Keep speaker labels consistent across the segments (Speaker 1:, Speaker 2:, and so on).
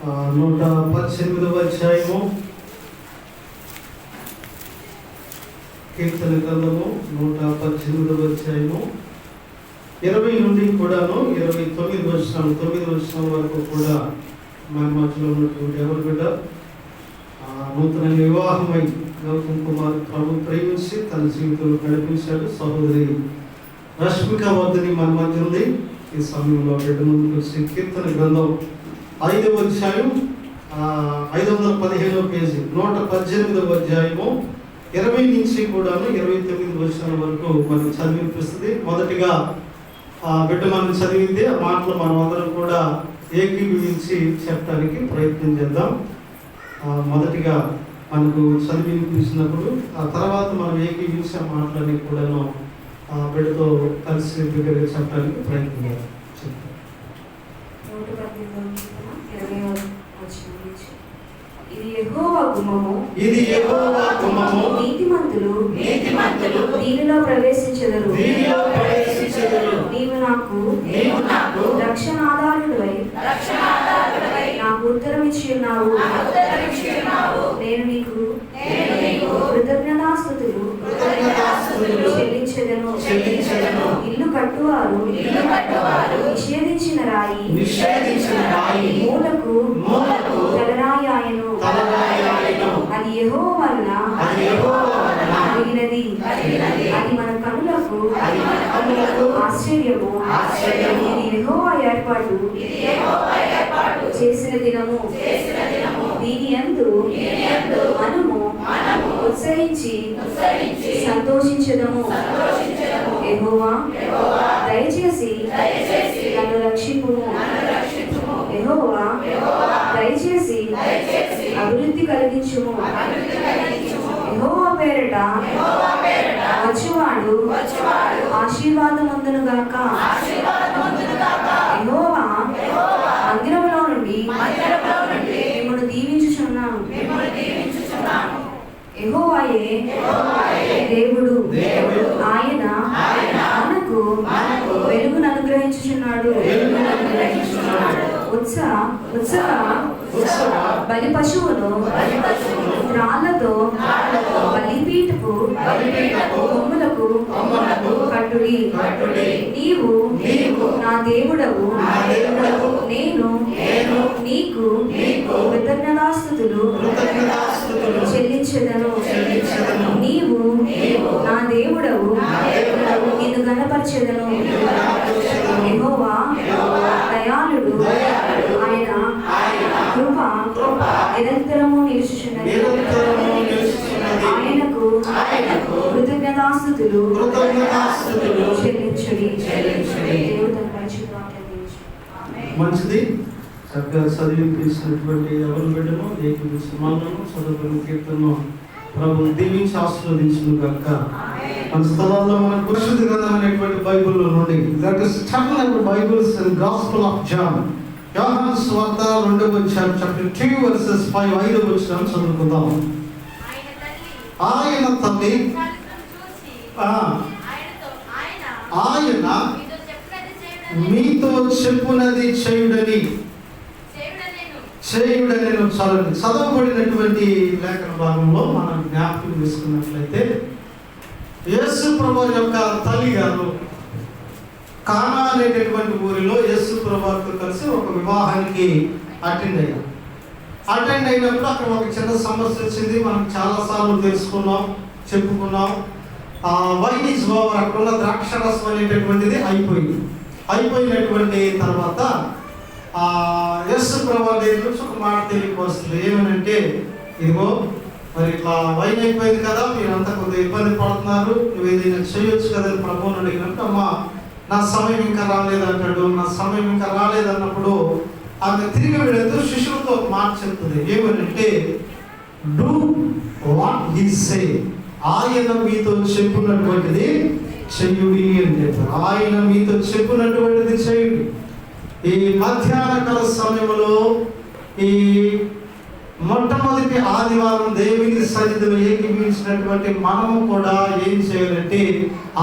Speaker 1: 118వ అధ్యాయము, కీర్తన గ్రంథము 118వ అధ్యాయము 20 నుండి కూడాను 29 వర్షాలు 9 వర్షాల వరకు కూడా మన మధ్యలో ఉన్నటువంటి ఎవరు బిడ్డ నూతన వివాహమై గౌతమ్ కుమార్ ప్రభు ప్రేమించి తన జీవితంలో నడిపించాడు. సహోదరి రష్మిక వర్ధని మన మధ్య ఉంది. ఈ సమయంలో బిడ్డ ముందుకు వచ్చి కీర్తన గ్రంథం 5వ అధ్యాయం 515వ పేజీ 118వ అధ్యాయము 20 నుంచి కూడాను 29 వర్షాల వరకు మనకు చదివినిపిస్తుంది. మొదటిగా బిడ్డ మనం చదివింది ఆ మాటలు మనం అందరం కూడా ఏకీభవించి చెప్పడానికి ప్రయత్నం చేద్దాం. మొదటిగా మనకు చదివినిపించినప్పుడు ఆ తర్వాత మనం ఏకీభవించి ఆ మాటలన్నీ కూడాను బిడ్డతో కలిసి దగ్గరగా చెప్పడానికి ప్రయత్నం చేద్దాం.
Speaker 2: ఇది యెహోవా గుమ్మము, నీతిమంతులు దీనిలో ప్రవేశించెదరు. నీవు నాకు రక్షణాధారుడవై నాకు ఉత్తరం ఇచ్చి ఉన్నావు. నేను నీకు కృతజ్ఞతాస్తుతులు చెల్లించెదను. ఇల్లు కట్టువారు నిషేధించిన రాయి మూలకు తలరాయి ఆయను. అది యెహోవా వలన కలిగినది. అది మన కనులకు ఆశ్చర్యము. ఇది యెహోవా ఏర్పాటు చేసిన దినము. దీని యందు మనము ఉత్సహించి సంతోషించదము. యెహోవా దయచేసి నన్ను రక్షింపుము. యెహోవా దయచేసి అభివృద్ధి కలిగించుము. యెహోవా పేరట వచ్చువాడు ఆశీర్వాదముందును గాక. యెహోవా మందిరములో నుండి మిమ్మల్ని దీవించుచున్నాను. యెహోవాయే దేవుడు. ఆయన మనకు వెలుగును అనుగ్రహించుచున్నాడు. ఉత్సవ బలి పశువును రాళ్లతో బలిపీఠపు కొమ్ములకు కట్టుడి. నీవు నా దేవుడవు. నేను నీకు కృతజ్ఞతాస్తుతులు చెల్లించెదను. నీవు నా దేవుడవు. నిన్ను ఘనపరచెదను. యెహోవా దయాళుడు. ఆయన కృప నిరంతరము నిలుచుచున్నది. ఆయనకు కృతజ్ఞతాస్తుతులు చెల్లించుడి.
Speaker 1: మంచిది. చక్కగా చదివించినటువంటి ఎవరు బిడ్డను ఏకీభవిస్తున్నాను. చదువుకున్న కీర్తనను ప్రభు దీవించి ఆశీర్వదించును గాక. మన స్థలాల్లో మన పరిశుద్ధ గ్రంథం అనేటువంటి బైబిల్లో నుండి బైబిల్స్ గాస్పెల్ ఆఫ్ జాన్, యోహాను సువార్త 2వ అధ్యాయం చాప్టర్ 2 వర్సెస్ 5 5వ వచనం చదువుకుందాం. ఆయన తల్లి ఆయన మీతో చెప్పునది చేయుడని చదవబడినటువంటి లేఖన భాగంలో మనం జ్ఞాపకం చేసుకున్నట్లయితే యేసు ప్రభు యొక్క తల్లి గారు కానా అనేటటువంటి ఊరిలో యేసు ప్రభుతో కలిసి ఒక వివాహానికి అటెండ్ అయినప్పుడు అక్కడ ఒక చిన్న సమస్య వచ్చింది. మనం చాలాసార్లు తెలుసుకున్నాం, చెప్పుకున్నాం. Wine is over. అక్కడ ఉన్న ద్రాక్షరసం అనేటటువంటిది అయిపోయినటువంటి తర్వాత యేసు ప్రభు దగ్గర నుంచి ఒక మాట తెలియక వస్తుంది. ఏమనంటే, ఇదిగో మరి ఇట్లా వైన్ అయిపోయింది కదా, మీరంతా కొద్దిగా ఇబ్బంది పడుతున్నారు, నువ్వు ఏదైనా చేయొచ్చు కదా అని ప్రభువుని అడిగినప్పుడు, అమ్మా నా సమయం ఇంకా రాలేదంటాడు. నా సమయం ఇంకా రాలేదన్నప్పుడు ఆమె తిరిగి వెళుతూ శిష్యులతో ఒక మాట చెప్తుంది. ఏమనంటే, డూ వాట్ హి సే. ఆయన మీతో చెప్పినటువంటిది చెయ్యుడి అని చెప్పారు. ఆయన మీతో చెప్పినటువంటిది చేయుడి. ఈ మధ్యాహ్న కాల సమయంలో ఈ మొట్టమొదటి ఆదివారం దేవుని సన్నిధిలో ఏకీభవించినటువంటి మనము కూడా ఏం చేయాలంటే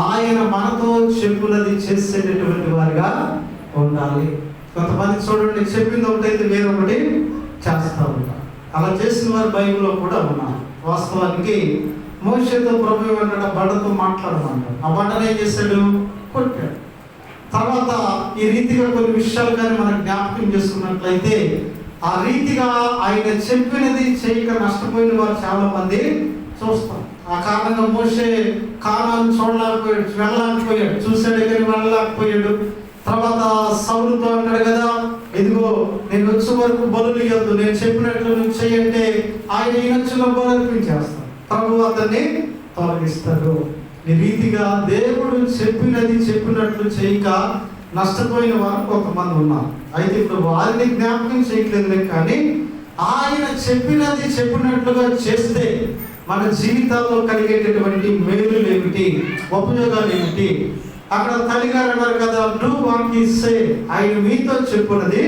Speaker 1: ఆయన మనతో చెప్పున్నది చేసేటటువంటి వారిగా ఉండాలి. కొంతమంది చూడండి, చెప్పింది ఒకటైతే వేరొకటి చేస్తూ ఉంటారు. అలా చేసిన వారు బైబిల్లో కూడా ఉన్నారు. వాస్తవానికి మోషేతో ప్రభు ఏమన్నాడు, బండతో మాట్లాడమన్నాడు. ఆ బండను ఏం చేశాడు, కొట్టాడు. తర్వాత ఈ రీతిగా కొన్ని విషయాలు కానీ మనం జ్ఞాపకం చేసుకున్నట్లయితే, ఆ రీతిగా ఆయన చెప్పినది చేయక నష్టపోయిన వారు చాలా మంది చూస్తాం. ఆ కారణంగా మోషే కానాను చూడలేకపోయాడు, వెళ్ళలేకపోయాడు, చూశాడు కానీ వెళ్ళలేకపోయాడు. తర్వాత సౌలుతో అంటాడు కదా, ఇదిగో నేను వచ్చే వరకు బలులు ఇవ్వద్దు, నేను చెప్పినట్లు నువ్వు చెయ్యంటే ఆయన ఈయనొచ్చిన బలు అర్పించేస్తాడు. ప్రభు అతన్ని తొలగిస్తాడు. ఈ రీతిగా దేవుడు చెప్పినట్లు చేయక నష్టపోయిన వారు కొంతమంది ఉన్నారు. అయితే ఇప్పుడు వారిని జ్ఞాపకం చేయట్లేదు, కానీ ఆయన చెప్పినట్లుగా చేస్తే మన జీవితాల్లో కలిగేటటువంటి మేలులు ఏమిటి, ఉపయోగాలు ఏమిటి? అక్కడ తల్లిగారు అన్నారు కదా, డూ వాట్ హి సే, ఆయన మీతో చెప్పున్నది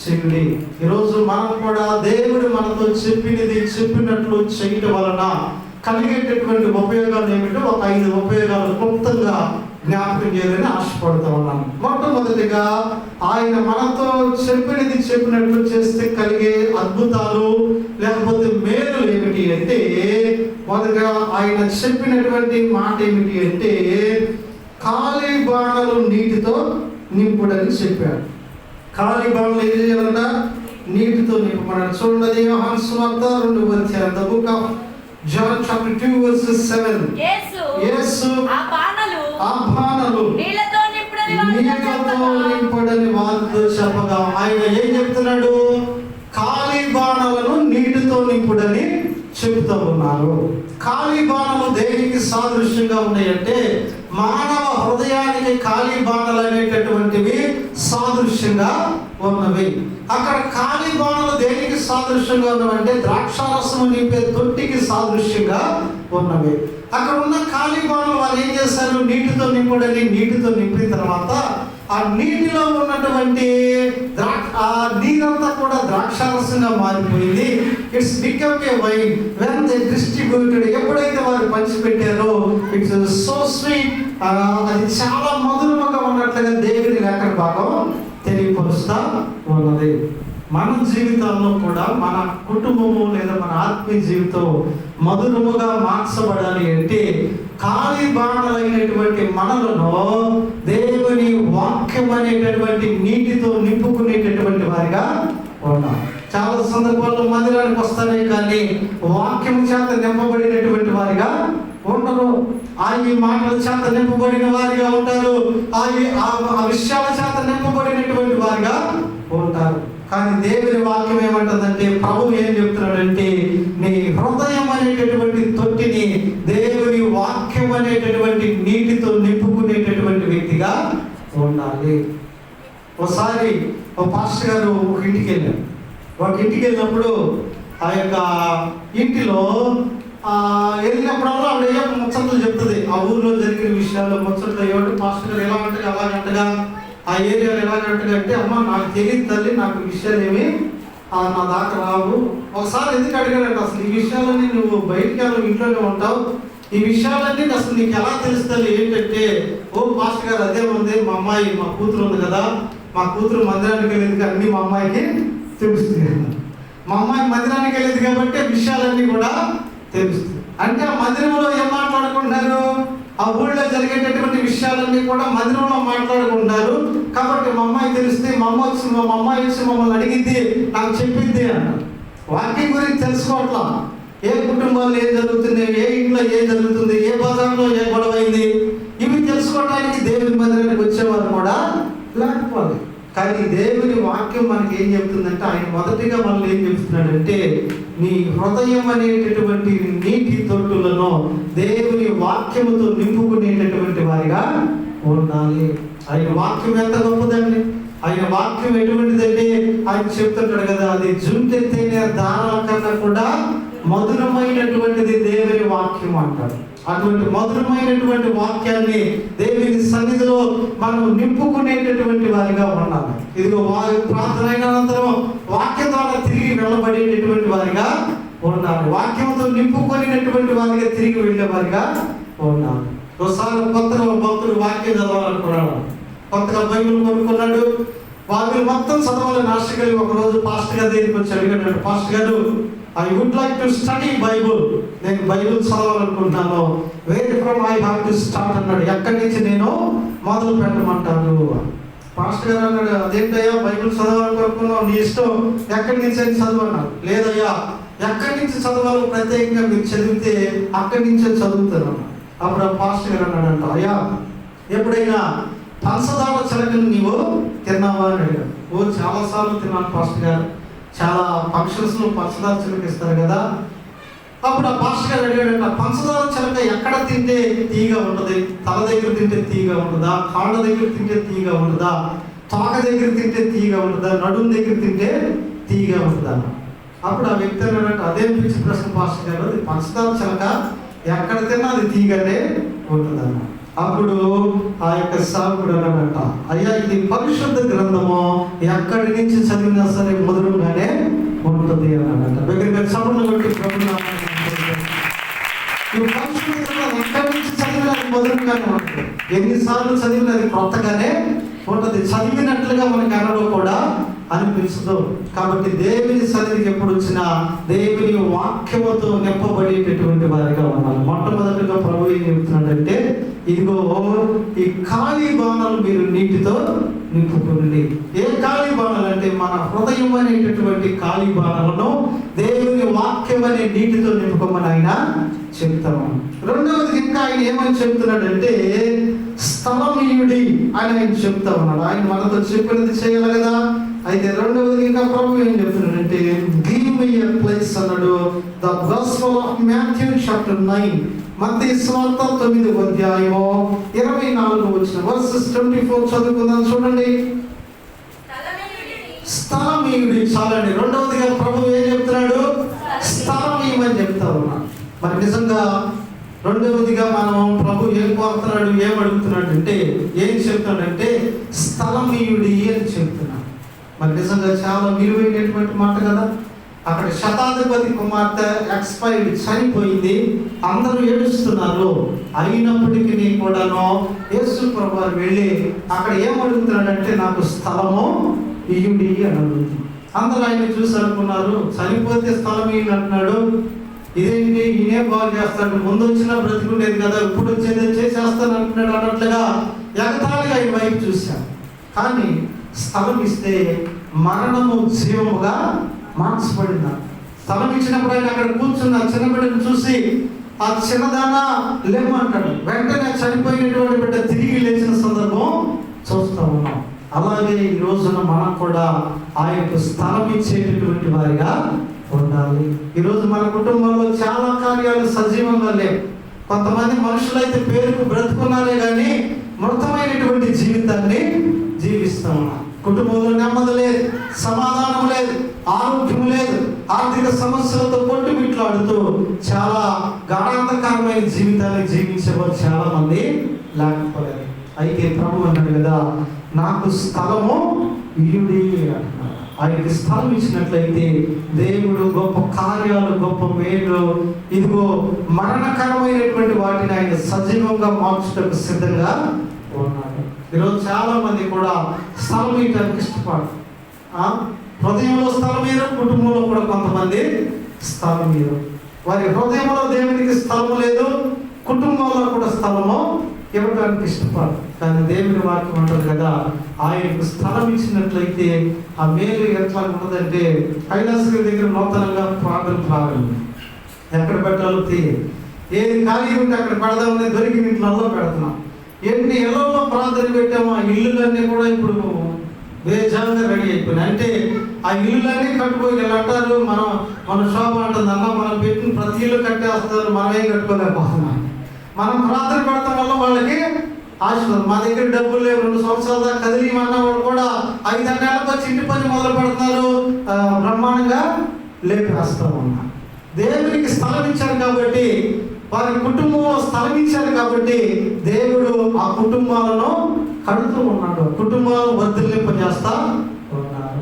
Speaker 1: చెయ్యండి. ఈరోజు మనం కూడా దేవుడు మనతో చెప్పినట్లు చేయటం వలన కలిగేటటువంటి ఉపయోగాలు ఏమిటో ఒక 5 ఉపయోగాలు క్లుప్తంగా జ్ఞాపకం చేయాలని ఆశపడుతూ ఉన్నాను. మొట్టమొదటిగా ఆయన మనతో చెప్పినట్లు చేస్తే కలిగే అద్భుతాలు లేకపోతే మేలులు ఏమిటి అంటే, మొదటగా ఆయన చెప్పినటువంటి మాట ఏమిటి అంటే, ఖాళీ బాణలు నీటితో నింపుడని చెప్పాడు. ఖాళీ బాణలు ఏం చేయాలంట, నీటితో నింపమన్నాడు. చూడండి, యోహాను సువార్త 2వ అధ్యాయం, the book of John chapter 2 verse 7. యేసు ఆ బాణలు నీళ్ళతో నింపుడని వారితో చెప్పగా ఆయన ఏం చెప్తున్నాడు, ఖాళీ బాణలను నీటితో నింపుడని చెప్తూ ఉన్నారు. ఖాళీ బాణలు దేనికి సాదృశ్యంగా ఉన్నాయంటే, మానవ హృదయానికి ఖాళీ బాణలు అనేటటువంటివి సాదృశ్యంగా ఉన్నవి. అక్కడ ఖాళీ బాణలు దేనికి సాదృశ్యంగా ఉన్నవంటే, ద్రాక్షారసము నింపే తొట్టికి సాదృశ్యంగా ఉన్నవి. అక్కడ ఉన్న ఖాళీ బాణలు వాళ్ళు ఏం చేశారు, నీటితో నింపిన తర్వాత ఆ నీటిలో ఉన్నటువంటి ఆ నీరంతా కూడా ద్రాక్షారసంగా మారిపోయింది. It's become a wine when they distributed. ఎప్పుడైతే వారు పంచిపెట్టారో ఇట్స్ సో స్వీట్, అది చాలా మధురముగా ఉన్నట్లుగా దేవుని లేఖన భాగం తెలియపరుస్తా ఉన్నది. మన జీవితాల్లో కూడా మన కుటుంబము లేదా మన ఆత్మీయ జీవితం మధురముగా మార్చబడాలి అంటే, ఖాళీ బాణలైనటువంటి మనలను దేవుని వాక్యం అనేటటువంటి నీటితో నింపుకునేటటువంటి వారిగా ఉన్నాం. చాలా సందర్భాల్లో మందిరానికి వస్తారే కానీ వాక్యం చేత నింపబడినటువంటి వారిగా ఉండరు. ఈ మాటల చేత నింపబడిన వారిగా ఉంటారు, ఆ విషయాల చేత నింపబడినటువంటి వారిగా ఉంటారు. కానీ దేవుని వాక్యం ఏమంటుందంటే, ప్రభు ఏం చెప్తున్నాడంటే, నీ హృదయం అనేటటువంటి తొట్టిని దేవుని వాక్యం అనేటటువంటి నీటితో నింపుకునేటటువంటి వ్యక్తిగా ఉండాలి. ఒకసారి ఒక పాస్టర్ గారు ఒక ఇంటికి వెళ్ళినప్పుడు ఆ యొక్క ఇంటిలో వెళ్ళినప్పుడల్లా ఆవిడ ఏమో ముచ్చట్లు చెప్తుంది. ఆ ఊర్లో జరిగిన విషయాలు ముచ్చట్లు ఏమంటే, పాస్టర్ గారు ఎలా అంటే అలాగంటగా, ఆ ఏరియాలో ఎలాగంటగా అంటే, అమ్మ నాకు తెలియదు తల్లి, నాకు విషయాలు ఏమి నా దాకా రావు. ఒకసారి ఎందుకు అడిగాడంటే, అసలు ఈ విషయాలన్నీ నువ్వు బయటికి వెళ్ళి ఇంట్లోనే ఉంటావు, ఈ విషయాలన్నీ అసలు నీకు ఎలా తెలుస్తుంది ఏంటంటే, ఓ పాస్టర్ గారు అదే ఉంది, మా కూతురు ఉంది కదా, మా కూతురు మందిరానికి వెళ్ళేది అన్నీ మా అమ్మాయికి తెలుస్తుంది. మా అమ్మాయి మందిరానికి వెళ్ళేది కాబట్టి విషయాలన్నీ కూడా తెలుస్తుంది. అంటే ఆ మందిరంలో ఏం మాట్లాడుకుంటున్నారు, ఆ ఊళ్ళో జరిగేటటువంటి విషయాలన్నీ కూడా మందిరంలో మాట్లాడుకుంటారు. కాబట్టి మా అమ్మాయి తెలిస్తే మా అమ్మాయి వచ్చి మమ్మల్ని అడిగింది, నాకు చెప్పింది అన్నారు. వాక్యం గురించి తెలుసుకోవట్లా, ఏ కుటుంబాల్లో ఏం జరుగుతుంది, ఏ ఇంట్లో ఏం జరుగుతుంది, ఏ బజార్లో ఏ గొడవ అయింది, ఇవి తెలుసుకోవడానికి దేవుని మందిరానికి వచ్చేవారు కూడా లేకపోతే. కానీ దేవుని వాక్యం మనకి ఏం చెప్తుందంటే, ఆయన మొదటిగా మనల్ని ఏం చెప్తున్నాడంటే, నీ హృదయం అనేటటువంటి నీటి తొట్టులను దేవుని వాక్యముతో నింపుకునేటటువంటి వారిగా ఉండాలి. ఆయన వాక్యం ఎంత గొప్పదండి. ఆయన వాక్యం ఎటువంటిదంటే, ఆయన చెప్తుంటాడు కదా, అది జుంటెత్తైన దారాల కన్నా కూడా మధురమైనటువంటిది దేవుని వాక్యం అంటారు. అటువంటి మధురమైనటువంటి వాక్యాన్ని దేవుని సన్నిధిలో మనం నింపుకునేటటువంటి వారిగా ఉండాలి. ఇదిగో ప్రార్థన అయిన అనంతరం వాక్యం ద్వారా తిరిగి వెళ్ళబడేటటువంటి వారిగా ఉండాలి. వాక్యంతో నింపుకొనినటువంటి వారిగా తిరిగి వెళ్ళే వారిగా ఉండాలి. ఒకసారి కొత్తగా భక్తుడు వాక్యం చదవాలనుకున్నాడు, కొత్తగా బైబిల్ కొనుక్కున్నాడు. వాళ్ళు మొత్తం చదవాలని ఆశ కలిగి ఒకరోజు పాస్టర్ గారి దగ్గరికి వచ్చి అడిగాడు, పాస్టర్ గారు I would like to study Bible, నేను బైబుల్ చదవాలనుకుంటున్నాను, where from I have to start అన్నాడు. ఎక్కడి నుంచి నేను మొదలు పెట్టమంటాను? పాస్టర్ గారు అన్నాడు, అదేంటయ్యా బైబుల్ చదవాలనుకుంటున్నావు, నీ ఇష్టం, ఎక్కడి నుంచి అని చదవన్నాడు. లేదయ్యా, ఎక్కడి నుంచి చదవాలో ప్రత్యేకంగా మీరు చదివితే అక్కడి నుంచే చదువుతాను. అప్పుడు ఆ పాస్టర్ గారు అన్నాడంట, అయ్యా ఎప్పుడైనా పంచదార చిలకలు నీవు తిన్నావా అని అడిగాడు. ఓ చాలాసార్లు తిన్నాను పాస్టర్ గారు, చాలా ఫంక్షన్స్లో పంచదార చిలక ఇస్తారు కదా. అప్పుడు ఆ పాస్టర్ గారు అడిగాడంట, పంచదార చిలక ఎక్కడ తింటే తీగా ఉంటుంది? తల దగ్గర తింటే తీగా ఉంటుందా, కాళ్ళ దగ్గర తింటే తీగా ఉంటుందా, తోక దగ్గర తింటే తీగా ఉంటుందా, నడుము దగ్గర తింటే తీగా ఉంటుందా? అప్పుడు ఆ వ్యక్తి అన్నాడంట, అదే పిచ్చి ప్రశ్న పాస్టర్ గారు, అది పంచదార చిలక ఎక్కడ తిన్నా అది తీగానే ఉంటుందన్న. అప్పుడు ఆ యొక్క సాకుడు అన్నాడంట, అయ్యా ఇది పరిశుద్ధ గ్రంథము, ఎక్కడి నుంచి చదివినా సరే మధురంగానే ఉంటుంది అన్నాడంట. దగ్గర చదువులు బట్టి ఈ పరిశుద్ధ గ్రంథం ఎక్కడి నుంచి చదివినా అది మధురంగానే ఉంటుంది. ఎన్నిసార్లు చదివినా అది కొత్తగానే ఉంటుంది, చదివినట్లుగా మనకి అనడం కూడా అనిపించదు. కాబట్టి దేవుని సన్నిధికి ఎప్పుడు వచ్చినా దేవుని వాక్యముతో నింపబడేటటువంటి వారిగా ఉండాలి. మొట్టమొదటిగా ప్రభు ఏం చెప్తున్నాడంటే, ఇదిగో ఈ ఖాళీ బాణాలు మీరు నీటితో నింపుకోండి. ఏ ఖాళీ బాణాలు అంటే మన హృదయం అనేటటువంటి ఖాళీ బాణాలను దేవుని వాక్యం అనే నీటితో నింపుకోమని ఆయన చెప్తాము. రెండవది ఇంకా ఆయన ఏమని చెప్తున్నాడంటే, స్థలమీయుడి అని ఆయన చెప్తా ఉన్నాడు. ఆయన మనతో చెప్పినది చేయాలి కదా. అయితే రెండవది ఇంకా ప్రభు ఏం చెప్తున్నాడంటే, గివ్ మీ ఎ ప్లేస్ అన్నాడు. The gospel of Matthew chapter 9, మత్తయి సువార్త 9వ అధ్యాయము 24వ వచనం వర్సెస్ 24 చదువుకుందాం. చూడండి, స్థలమీయుడి చాలండి. రెండవదిగా ప్రభు ఏం చెప్తున్నాడు? స్థలమీయమని చెప్తా ఉన్నాడు. మరి నిజంగా రెండవదిగా మనం ప్రభు ఏం కోరుతున్నాడు, ఏం అడుగుతున్నాడు అంటే, ఏం చెప్తున్నాడంటే స్థలమీయుడి అని చెప్తున్నాడు. మరి నిజంగా చాలా విలువైనటువంటి మాట కదా. అక్కడ శతాధిపతి కుమార్తె ఎక్స్పైర్డ్, చనిపోయింది, అందరూ ఏడుస్తున్నారు. అయినప్పటికీ కూడాను యేసు ప్రభువు వెళ్ళి అక్కడ ఏం అడుగుతున్నాడంటే, నాకు స్థలము ఇయుడి అని అడుగుతున్నాడు. అందరూ ఆయన చూసి అనుకున్నారు, చనిపోతే స్థలం ఇయ్యండి అంటున్నాడు, ఇదేంటి ఈయనే బాగు చేస్తాడు, ముందు వచ్చినా బ్రతికుండేది కదా, ఇప్పుడు వచ్చేది చేసేస్తాను అంటున్నాడు అన్నట్లుగా ఎగతాళిగా ఆయన వైపు చూశాను. కానీ స్థలం ఇస్తే మరణము జీవముగా మార్చబడింది. స్థలం ఇచ్చినప్పుడు ఆయన అక్కడ కూర్చున్న చిన్నబిడ్డను చూసి, ఆ చిన్నదానా లేమంటాడు, వెంటనే చనిపోయినటువంటి బిడ్డ తిరిగి లేచిన సందర్భం చూస్తూ ఉన్నాం. అలాగే ఈ రోజున మనం కూడా ఆ యొక్క స్థలం ఇచ్చేటటువంటి వారిగా ఉండాలి. ఈరోజు మన కుటుంబంలో చాలా కార్యాలు సజీవంగా లేవు. కొంతమంది మనుషులైతే పేరుకు బ్రతుకున్నారే కానీ మృతమైనటువంటి జీవితాన్ని జీవిస్తూ ఉన్నారు. కుటుంబంలో నెమ్మది లేదు, సమాధానం లేదు, ఆరోగ్యం లేదు, ఆర్థిక సమస్యలతో కొట్టుమిట్లాడుతూ చాలా గాఢాంధకరమైన జీవితాన్ని జీవించేవారు చాలా మంది లేకపోలేదు. అయితే ప్రభు అన్నాడు కదా, నాకు స్థలము ఇయుడి అంటున్నాడు. ఆయనకి స్థలం ఇచ్చినట్లయితే దేవుడు గొప్ప కార్యాలు, గొప్ప మేలు, ఇదిగో మరణకరమైనటువంటి వాటిని ఆయన సజీవంగా మార్చడానికి సిద్ధంగా ఉన్నాడు. ఈరోజు చాలా మంది కూడా స్థలం ఇవ్వడానికి ఇష్టపడరు. హృదయంలో స్థలం మీరు, కుటుంబంలో కూడా కొంతమంది స్థలం మీరు. వారి హృదయంలో దేవునికి స్థలము లేదు, కుటుంబంలో కూడా స్థలము ఇవ్వడానికి ఇష్టపడరు. కానీ దేవుని వాక్యం అంటారు కదా, ఆయనకు స్థలం ఇచ్చినట్లయితే ఆ మేలు ఎట్లా ఉన్నదంటే, కైలాసగిరి దగ్గర నూతనంగా ప్రారంభం ఎక్కడ పెట్టాలో తెలియదు. ఏది ఖాళీ ఉంటే అక్కడ పెడదామని దొరికిన ఇంట్లో పెడుతున్నాం. ఎన్ని ఇళ్లలో ప్రార్థన పెట్టామో ఆ ఇల్లులన్నీ కూడా ఇప్పుడు బేజాగా రెడీ అయిపోయినాయి. అంటే ఆ ఇల్లులన్నీ కట్టుకోయి ఇలా అంటారు, మన శోభ అంటుంది, అన్న మనం పెట్టిన ప్రతి ఇల్లు కట్టేస్తారు, మనమేం కట్టుకోలేకపోతున్నాం. మనం ప్రార్థన పెడతాం వల్ల వాళ్ళకి ఆశీర్వాదం. మా దగ్గర డబ్బులు లేవు, 2 సంవత్సరాల దాకా కదిలిమన్న వాళ్ళు కూడా 5 నెలలకు వచ్చి ఇంటి పని మొదలు పెడుతున్నారు, బ్రహ్మాండంగా లేపేస్తా ఉన్నారు. దేవునికి స్థలం ఇచ్చారు కాబట్టి, వారి కుటుంబంలో స్థలం ఇచ్చారు కాబట్టి దేవుడు ఆ కుటుంబాలను కడుతూ ఉన్నాడు, కుటుంబాలను వర్ధిల్లింపజేస్తా ఉన్నారు.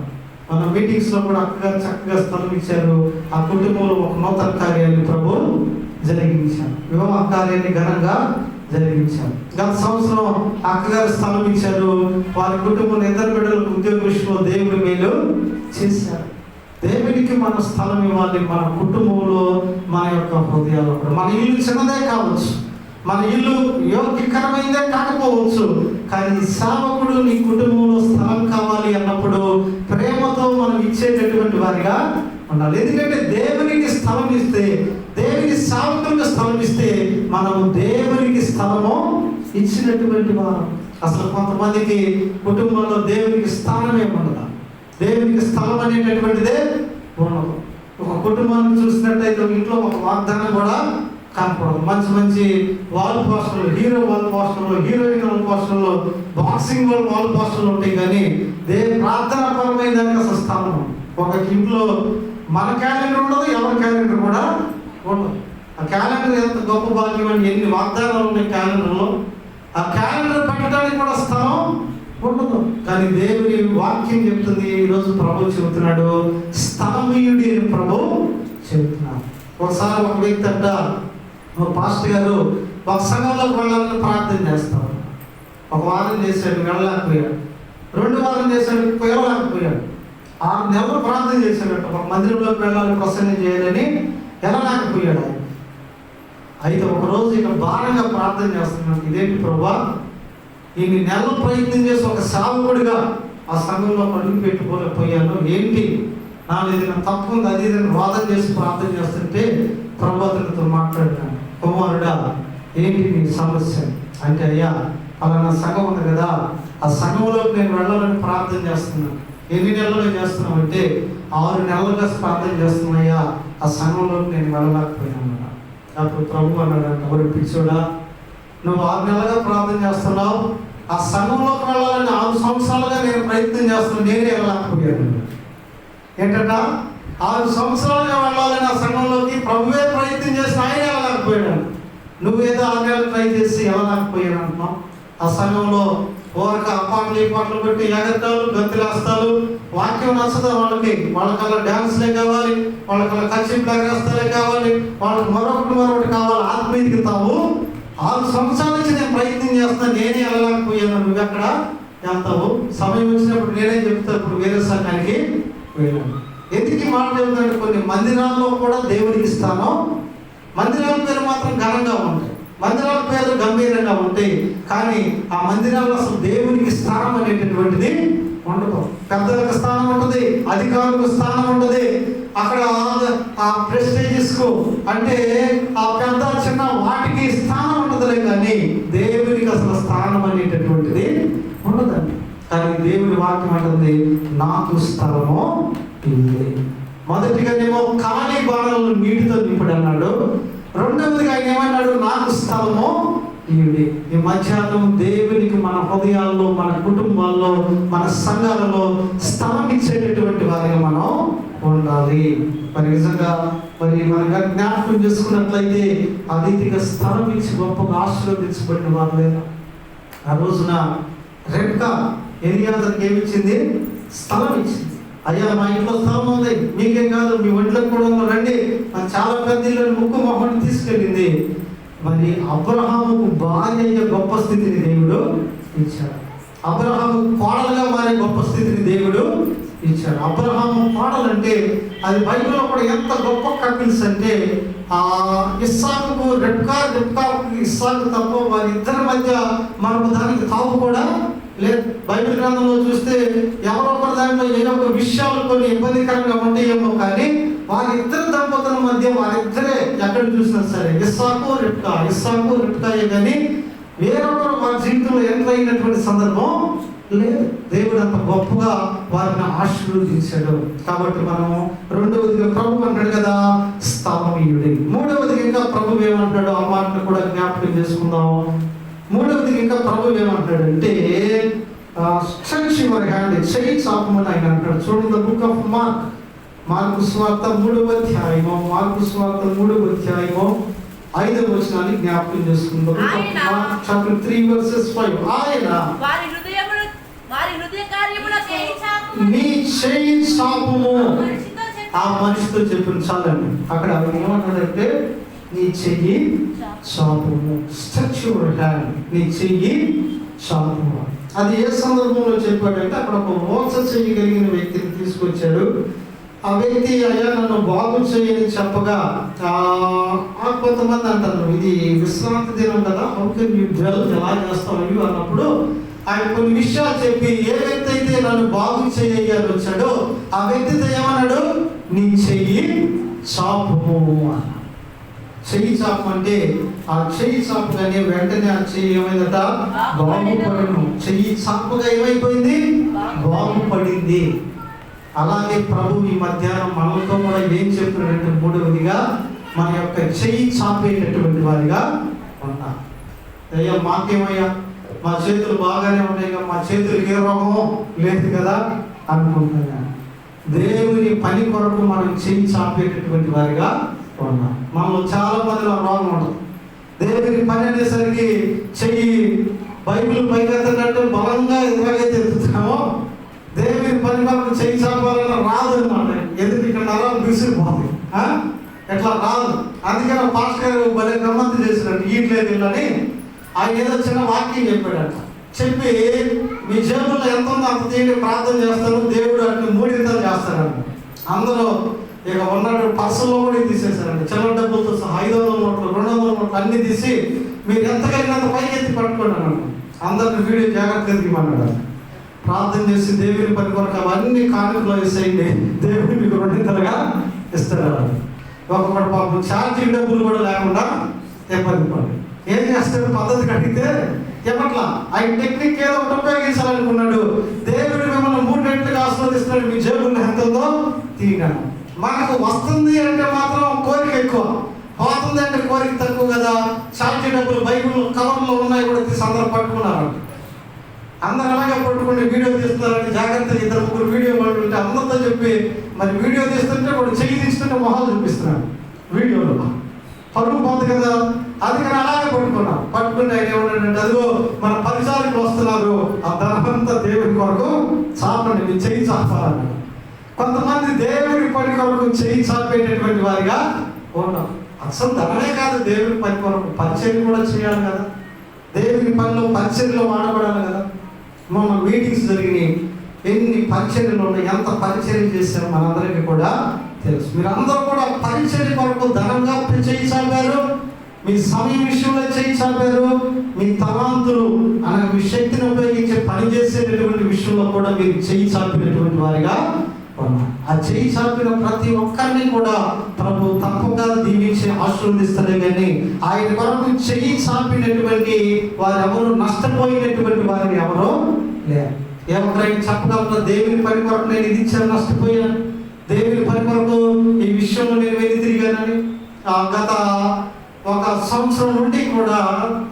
Speaker 1: మన మీటింగ్స్ లో కూడా చక్కగా స్థలం ఇచ్చారు. ఆ కుటుంబంలో ఒక నూతన కార్యాన్ని ప్రభు జరిగించారు. వివాహ కార్యాన్ని ఘనంగా జరిగించారు. గత సంవత్సరం అక్కగారు స్థలం ఇచ్చారు. వారి కుటుంబంలో 2 బిడ్డలకు ఉద్యోగ విషయంలో దేవుడి మేలు చేశారు. దేవునికి మన స్థలం ఇవ్వాలి. మన కుటుంబంలో, మన యొక్క హృదయాల్లో కూడా. మన ఇల్లు చిన్నదే కావచ్చు, మన ఇల్లు యోగ్యకరమైందే కాకపోవచ్చు, కానీ సేవకుడు నీ కుటుంబంలో స్థలం కావాలి అన్నప్పుడు ప్రేమతో మనం ఇచ్చేటటువంటి వారిగా ఉండాలి. ఎందుకంటే దేవునికి స్థలం ఇస్తే, దేవునికి సేవకులకు స్థలం ఇస్తే మనము దేవునికి స్థలము ఇచ్చినటువంటి వారు. అసలు కొంతమందికి కుటుంబంలో దేవునికి స్థానమే ఉండదు. దేవునికి స్థలం అనేటటువంటిదే ఉండదు. ఒక కుటుంబాన్ని చూసినట్టయితే ఇంట్లో ఒక వాగ్దానం కూడా కనపడదు. మంచి మంచి వాల్ పోస్టర్లు, హీరో వాల్ పోస్టర్లు, హీరోయిన్ వాల్ పోస్టర్లు, బాక్సింగ్ వాల్ పోస్టర్లు ఉంటాయి, కానీ ప్రార్థనా పరమైన దానికి అసలు స్థానం. ఒక ఇంట్లో మన క్యాలెండర్ ఉండదు, ఎవరి క్యాలెండర్ కూడా ఉండదు. ఆ క్యాలెండర్ ఎంత గొప్ప భాగ్యం అని, ఎన్ని వాగ్దానాలు ఉన్నాయి క్యాలెండర్లో. ఆ క్యాలెండర్ పెట్టడానికి కూడా స్థలం ఉండదు. కానీ దేవుని వాక్యం చెప్తుంది. ఈరోజు ప్రభు చెబుతున్నాడు, స్థలమీయుడి అని ప్రభు చెబుతున్నాడు. ఒకసారి ఒక వ్యక్తి అంట, పాస్టర్ గారు ఒక సంఘంలోకి వెళ్ళాలని ప్రార్థన చేస్తాడు. ఒక వారం చేశాడు, వెళ్ళలేకపోయాడు. 2 వారం చేశాడు, వెళ్ళలేకపోయాడు. 6 నెలలు ప్రార్థన చేశాడట, ఒక మందిరంలోకి వెళ్ళాలని, ప్రసంగం చేయాలని, వెళ్ళలేకపోయాడు. అయితే ఒకరోజు ఇక భారంగా ప్రార్థన చేస్తున్నాడు. ఇదేంటి ప్రభా, ఇన్ని నెలలు ప్రయత్నం చేసి ఒక సేవకుడిగా ఆ సంఘంలో అడుగు పెట్టుకోలేకపోయాను, ఏంటి నాది ఏదైనా తప్పు ఉంది, అది ఏదైనా వాదన చేసి ప్రార్థన చేస్తుంటే ప్రభాతంతో మాట్లాడుతాను. కుమారుడా, ఏంటి నీ సమస్య అంటే, అయ్యా పలానా సంఘం ఉంది కదా, ఆ సంఘంలోకి నేను వెళ్ళాలని ప్రార్థన చేస్తున్నాను. ఎన్ని నెలలుగా చేస్తున్నావు అంటే, 6 నెలలుగా ప్రార్థన చేస్తున్నాయ్యా, ఆ సంఘంలోకి నేను వెళ్ళలేకపోయాను. అప్పుడు ప్రభు అన్నాడు, ఎవరు పిచ్చోడా, నువ్వు 6 నెలలుగా ప్రార్థన చేస్తున్నావు, ఆ సంఘంలోకి వెళ్ళాలని 6 సంవత్సరాలుగా నేను ప్రయత్నం చేస్తున్నాను, నేనే వెళ్ళలేకపోయాను. ఏంటంట, 6 సంవత్సరాలుగా వెళ్ళాలని ఆ సంఘంలోకి ప్రభువే ప్రయత్నం చేసి ఆయనే వెళ్ళలేకపోయాడు. నువ్వేదో 6 నెలలు ట్రై చేసి వెళ్ళలేకపోయాను అంటున్నావు. ఆ సంఘంలో ఓరక అపాటలు ఈ పాటలు పెట్టి ఎగరటాలు, గంతులేస్తాలు, వాక్యం నచ్చదు వాళ్ళకల్లా డ్యాన్స్లే కావాలి, వాళ్ళకల్లా కచ్చిప్లు ఎగరేస్తాలే కావాలి, వాళ్ళకి మరొకటి కావాలి. ఆత్మీయతకి తావు 6 సంవత్సరాల నుంచి నేను ప్రయత్నం చేస్తాను, నేనే వెళ్ళలేకపోయాను. నువ్వు ఎక్కడ వెళ్తావు? సమయం వచ్చినప్పుడు నేనే చెప్తాను, ఇప్పుడు వేరే సంఘానికి వెళ్ళాను. ఎందుకు మాట చెబుతాను? కొన్ని మందిరాల్లో కూడా దేవుడికి ఇస్తాను. మందిరాల పేరు మాత్రం ఘనంగా ఉంటాయి, మందిరాల పేర్లు గంభీరంగా ఉంటాయి, కానీ ఆ మందిరాల్లో అసలు దేవునికి స్థానం అనేటటువంటిది ఉండదు. పెద్దలకు స్థానం ఉంటుంది, అధికారులకు స్థానం ఉంటుంది. అక్కడ ఆ ప్రెస్టేజెస్ కు అంటే ఆ పెద్ద చిన్న వాటికి స్థానం ఉంటుందిలే, కానీ దేవునికి అసలు స్థానం అనేటటువంటిది ఉండదండి. కానీ దేవుని వాక్యం అంటుంది, నాకు స్థలము ఉంది. మొదటిగానేమో ఖాళీ బాణలను నీటితో నింపుడు అన్నాడు. రెండవదిగా ఆయన ఏమన్నాడు, నాకు స్థలము ఇవి. ఈ మధ్యాహ్నం దేవునికి మన హృదయాల్లో, మన కుటుంబాల్లో, మన సంఘాలలో స్థలం ఇచ్చేటటువంటి వారిగా మనం ఉండాలి. మరి నిజంగా మన జ్ఞాపకం చేసుకున్నట్లయితే ఆ రీతిగా స్థలం ఇచ్చి గొప్పగా ఆశీర్వదించబడిన వారు. ఆ రోజున రెబ్కా ఎలియాజరుకి ఏమిచ్చింది? స్థలం ఇచ్చింది. అయ్యా, మా ఇంట్లో స్థలం ఉంది, మీకేం కాదు, మీ ఒంట్లోకి కూడా రండి, మన చాలా పెద్ద ఇల్లు ముక్కు మొహని తీసుకెళ్ళింది. మరి అబ్రహాముకు భార్య అయ్యే గొప్ప స్థితిని దేవుడు ఇచ్చాడు. అబ్రహాము కోడలుగా మారే గొప్ప స్థితిని దేవుడు ఇచ్చాడు. అబ్రహాము కోడలంటే అది బైబిల్లో కూడా ఎంత గొప్ప కపిల్స్ అంటే, ఇస్సాకుకు రెబ్కాకు ఇస్సాకు తప్ప వారిద్దరి మధ్య మనకు దానికి తావు కూడా లేదు. బైబిల్ గ్రంథంలో చూస్తే ఎవరొకరి దాంట్లో ఏదో ఒక విషయాలు కొన్ని ఇబ్బందికరంగా ఉంటాయేమో, కానీ వారిద్దరు దంపతుల మధ్య వారిద్దరే ఎక్కడ చూసినా సరే ఇస్సాకు రిబ్కాయే, కానీ వేరొకరు వారి జీవితంలో ఎంటర్ అయినటువంటి సందర్భం లేదు. దేవుడు అంత గొప్పగా వారిని ఆశీర్వదించాడు. కాబట్టి మనము రెండవదిగా ప్రభు అంటాడు కదా, స్థలమీయుడి. మూడవదిగా ఇంకా ప్రభు ఏమంటాడు, ఆ మాటను కూడా జ్ఞాపకం చేసుకుందాం. మూడవది ఇంకా ప్రభు ఏమంటాడంటే, స్ట్రెచ్ యువర్ హ్యాండ్, చెయ్యి చాపమని ఆయన అంటాడు. చూడండి, ద బుక్ ఆఫ్ మార్కు సువార్త 3వ అధ్యాయము, 5వ వచనాన్ని జ్ఞాపకం చేసుకుందాం. Chapter 3 verses 5. ఆయన నీ చెయ్యి చాపము, ఆ మనిషితో చెప్పిన చాలండి. అక్కడ ఏమన్నాడంటే, నీ చెయ్యి చాపుము. స్ట్రెచ్ యువర్ హ్యాండ్, నీ చెయ్యి చాపుము. అది ఏ సందర్భంలో చెప్పాడంటే అక్కడ ఒక మోస చెయ్యి కలిగిన వ్యక్తిని తీసుకొచ్చాడు. ఆ వ్యక్తి అయ్యా నన్ను బాగు చేయని చెప్పగా కొంతమంది అంటారు ఇది విశ్రాంతి దినం కదా, హౌ కెన్ యూ డ్వెల్, ఎలా చేస్తావు అయ్యో అన్నప్పుడు ఆయన కొన్ని విషయాలు చెప్పి ఏ వ్యక్తి అయితే నన్ను బాగు చేయని వచ్చాడో ఆ వ్యక్తితో ఏమన్నాడు, నీ చెయ్యి చాపు అన్నాడు. చెయ్యి చాపు అంటే ఆ చెయ్యి చాపుగానే వెంటనే ఆ చెయ్యి ఏమైందట, బాగుపడను. చెయ్యి చాపుగా ఏమైపోయింది, బాగుపడింది. అలాగే ప్రభు ఈ మధ్యాహ్నం మనతో కూడా ఏం చెప్తున్నాడంటే మూడవదిగా మన యొక్క చెయ్యి చాపేటటువంటి వారిగా ఉంటాం. అయ్యా మాకేమయ్యా మా చేతులు బాగానే ఉన్నాయి, మా చేతులకి ఏ రోగమో లేదు కదా అనుకుంటున్నాను. దేవుని పని కొరకు మనం చెయ్యి చాపేటటువంటి వారిగా ఉన్నాం. మనలో చాలా మందిలో రోగం ఉంటుంది. దేవుని పని అనేసరికి చెయ్యి బైబిల్ పైకెత్తడంటే బలంగా ఎదురుగైతే ఎత్తుతున్నామో దేవుని పని కొరకు చెయ్యి చాపాలన్న రాదు అనమాట. ఎందుకు ఇక్కడ నరాలు విసిరిపోతుంది, ఎట్లా రాదు. అందుకని పాస్టర్ గారు భలే గమ్మత్తు చేసినట్టు ఈట్లేదు అని ఆయన ఏదో చిన్న వాక్యం చెప్పాడట. చెప్పి మీ జేబుల్లో ఎంత ఉందో అంత తీయండి, ప్రార్థన చేస్తాను, దేవుడు అట్లా మూడింతలు చేస్తాడంట. అందరూ ఇక ఉన్నాడు పర్సుల్లో కూడా తీసేశారండి, చిల్లర డబ్బులతో సహా 500 నోట్లు 200 నోట్లు అన్ని తీసి మీరు ఎంత కలిగినంత పైకి ఎత్తి పట్టుకున్నాను. అందరిని వీడియో జాగ్రత్తగా దిగమన్నాడు. ప్రార్థన చేసి దేవుని పని కొరకు అవన్నీ కానుకలో వేసేయండి, దేవుడు మీకు 2 ఇస్తాడు. ఒక్కొక్కటి పాపం ఛార్జింగ్ డబ్బులు కూడా లేకుండా ఇబ్బంది పడి ఏం చేస్తాడు, పద్ధతికి అడిగితే చెప్పట్లా. ఆయన టెక్నిక్ ఏదో ఒకటి ఉపయోగించాలనుకున్నాడు. దేవుడు మిమ్మల్ని 3 రెట్లుగా ఆస్వాదిస్తున్నాడు, మీ జేబుల్లో ఎంత ఉందో తీయగలను. మనకు వస్తుంది అంటే మాత్రం కోరిక ఎక్కువ, పోతుంది అంటే కోరిక తక్కువ కదా. ఛార్జీ డబ్బులు బైబిల్ కవర్లో ఉన్నాయి కూడా తీసి అందరూ పట్టుకున్నారు. అందరూ అలాగే పట్టుకుని వీడియో తీస్తున్నారంటే జాగ్రత్తగా 2-3 వీడియో పడుతుంటే అందరితో చెప్పి మరి వీడియో తీస్తుంటే కూడా చెయ్యి తీస్తుంటే మొహాలు చూపిస్తున్నాడు వీడియోలో, పరుగు పోతుంది కదా. అందుకని అలాగే పట్టుకుని ఆయన ఏమన్నాడంటే అదిగో మన పరిసరాలకు వస్తున్నారు, ఆ ధనమంతా దేవుని కొరకు చాపండి, మీ చెయ్యి చాపాలన్నాడు. కొంతమంది దేవుని పని కొరకు చెయ్యి చాపేటటువంటి వారిగా ఉన్నాం. అసలు ధనమే కాదు, దేవుని పని కొరకు పరిచర్య కూడా చేయాలి కదా, దేవుని పనిలో పరిచర్యలో వాడబడాలి కదా. మన మీటింగ్స్ జరిగినాయి, ఎన్ని పరిచర్యలు ఉన్నాయి, ఎంత పరిచర్య చేశారో మనందరికీ కూడా తెలుసు. మీరందరూ కూడా పరిచర్య కొరకు ధనంగా చెయ్యి చాపారు, మీ సమయం విషయంలో చెయ్యి చాపారు, మీ తలాంతులు అనగా మీ శక్తిని ఉపయోగించి పనిచేసేటటువంటి విషయంలో కూడా మీరు చెయ్యి చాపినటువంటి వారిగా ఉన్నారు. ఆ చెయ్యి చాపిన ప్రతి ఒక్కరిని కూడా ప్రభు తప్పగా దీవించి ఆశీర్వదిస్తాడే కానీ ఆయన కొరకు చెయ్యి చాపినటువంటి వారు ఎవరు నష్టపోయినటువంటి వారిని ఎవరో లేరు. ఎవరైనా చెప్పగలరా దేవుని పని కొరకు నేను ఇది ఇచ్చాను నష్టపోయాను, దేవుని పని కొరకు ఈ విషయంలో నేను వెళ్ళి తిరిగానని. గత 1 సంవత్సరం నుండి కూడా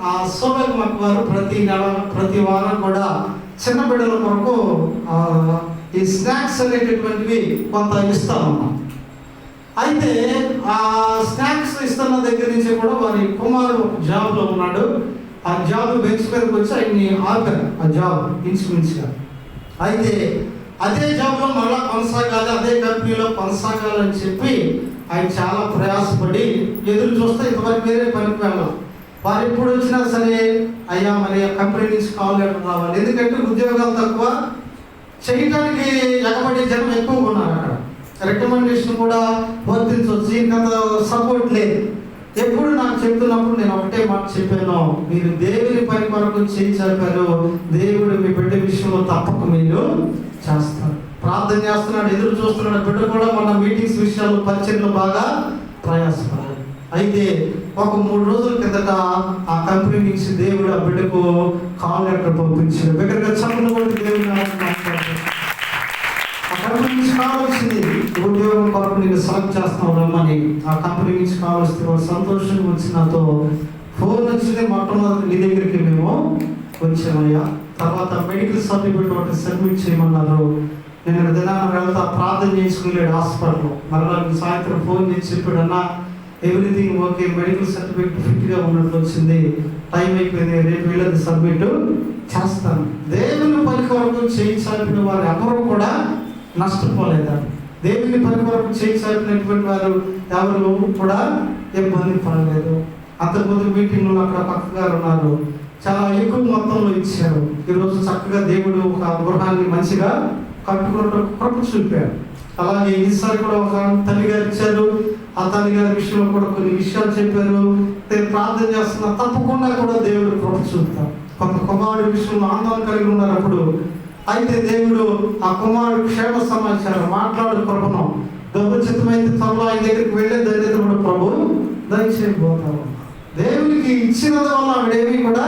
Speaker 1: ఆ సోబెల్ మక్ వారు ప్రతి వారం కూడా చిన్న బిడ్డల కొరకు ఈ స్నాక్స్ అనేటటువంటివి కొంత ఇస్తామన్నాం. అయితే ఆ స్నాక్స్ ఇస్తున్న దగ్గర నుంచి కూడా వారి కుమారుడు జాబ్లో ఉన్నాడు. ఆ జాబ్ బెంచ్ మీదకి వచ్చి ఆయన్ని ఆపారు, ఆ జాబ్ ఇన్సూరెన్స్గా. అయితే అదే జాబ్లో మళ్ళా కొనసాగాలి, అదే కంపెనీలో కొనసాగాలని చెప్పి ఆయన చాలా ప్రయాసపడి ఎదురు చూస్తే ఇంతవరకు వేరే పనికి వెళ్ళాం. వారు ఎప్పుడు వచ్చినా సరే అయ్యా మరి ఆ కంపెనీ నుంచి కాల్ లెటర్ రావాలి, ఎందుకంటే ఉద్యోగాలు తక్కువ, చేయడానికి ఎగబడే జనం ఎక్కువగా ఉన్నారు. అక్కడ రికమెండేషన్ కూడా వర్తించవచ్చు, ఇంకా సపోర్ట్ లేదు. ఎప్పుడు నాకు చెప్తున్నప్పుడు నేను ఒకటే మాట చెప్పాను, మీరు దేవుని పని కొరకు చేయి చాపారు, దేవుడు మీ బిడ్డ విషయంలో తప్పక మీరు చేస్తారు. ప్రార్థన చేస్తున్నాడు, ఎదురు చూస్తున్నాడు. బిడ్డ కూడా మన మీటింగ్స్ విషయాలు పరిచయంలో బాగా ప్రయాసపడాలి. అయితే ఒక 3 రోజుల కిందట ఆ కంపెనీ నుంచి దేవుడు ఆ బిడ్డకు కాల్ లెటర్ పంపించాడు. దగ్గరగా చెప్పడం కూడా దేవుడు ఆ కంపెనీ నుంచి కాల్ వచ్చింది, ఉద్యోగం కొరకు నేను సెలెక్ట్ చేస్తున్నావు రమ్మని. ఆ కంపెనీ నుంచి కాల్ వస్తే వాడు సంతోషంగా వచ్చి నాతో ఫోన్ వచ్చింది, మొట్టమొదటి నీ దగ్గరికి మేము వచ్చామయ్యా. తర్వాత మెడికల్ సర్టిఫికేట్ ఒకటి సబ్మిట్ చేయమన్నారు. నేను దినాన వెళ్తా ప్రార్థన చేసుకునేడు హాస్పిటల్లో. మరలా సాయంత్రం ఫోన్ చేసి చెప్పాడు, అన్న ఎవ్రీథింగ్ ఓకే, మెడికల్ సర్టిఫికేట్ ఫిట్గా ఉన్నట్లు వచ్చింది, టైం అయిపోయింది, రేపు వెళ్ళదు సబ్మిట్ చేస్తాను. దేవుని పని కొరకు చేయి చాపిన వారు ఎవరు కూడా నష్టపోలేదా? దేవుని పని కొరకు చేయి చాపినటువంటి వారు ఎవరు కూడా ఇబ్బంది పడలేదు. అంతకుముందు మీటింగ్లో అక్కడ పక్క గారు ఉన్నారు, చాలా ఎక్కువ మొత్తంలో ఇచ్చారు. ఈరోజు చక్కగా దేవుడు ఒక గృహాన్ని మంచిగా కట్టుకున్న కృప చూపారు. అలాగే ఈసారి కూడా ఒక తల్లి గారు ఇచ్చారు. ఆ తల్లి గారి విషయంలో కూడా కొన్ని విషయాలు చెప్పారు. నేను ప్రార్థన చేస్తున్నా, తప్పకుండా కూడా దేవుడు కృప చూపుతారు. కొంత కుమారుడి విషయంలో ఆందోళన కలిగి ఉన్నారు అప్పుడు. అయితే దేవుడు ఆ కుమారుడు క్షేమ సమాచారం మాట్లాడు కృపను దొంగచిత్తమైతే త్వరలో ఆయన దగ్గరికి వెళ్ళే ధన్యత కూడా ప్రభు దయచేయబోతారు. దేవునికి ఇచ్చినందు వల్ల ఆవిడేమీ కూడా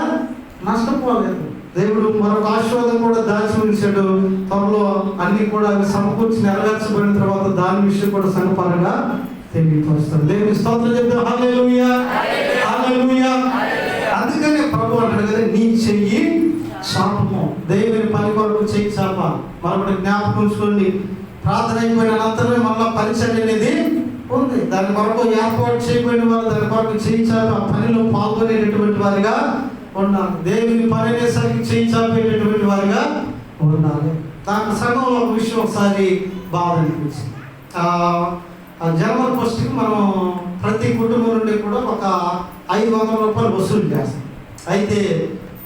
Speaker 1: నష్టపోలేదు. దేవుడు మరొక ఆశీర్వాదం కూడా దాచి ఉంచాడు. త్వరలో అన్ని కూడా సమకూర్చి నెరవేర్చబడిన తర్వాత దాని విషయం కూడా సంఘపరంగా తెలియపరుస్తాడు. దేవుని స్తోత్రం చెప్తాం. హల్లెలూయా, హల్లెలూయా. అందుకనే ప్రభు అంటాడు కదా, నీ చెయ్యి చాపము. దేవుని పని కొరకు చెయ్యి చాప. మరొకటి జ్ఞాపకం ఉంచుకోండి, ప్రార్థన అయిపోయిన అనంతరమే మళ్ళా పరిచయం అనేది ఉంది. దాని కొరకు ఏర్పాటు చేయబడిన వారు దాని కొరకు చెయ్యి చాపి ఆ పనిలో పాల్గొనేటటువంటి వారిగా ఉండాలి. దేవుని పని అనేసరికి చెయ్యి చాపేటటువంటి వారిగా ఉండాలి. నాకు సంఘంలో ఒక విషయం ఒకసారి బాధ అనిపించింది. జనవరి 1కి మనం ప్రతి కుటుంబం నుండి కూడా ఒక 500 రూపాయలు వసూలు చేస్తాం. అయితే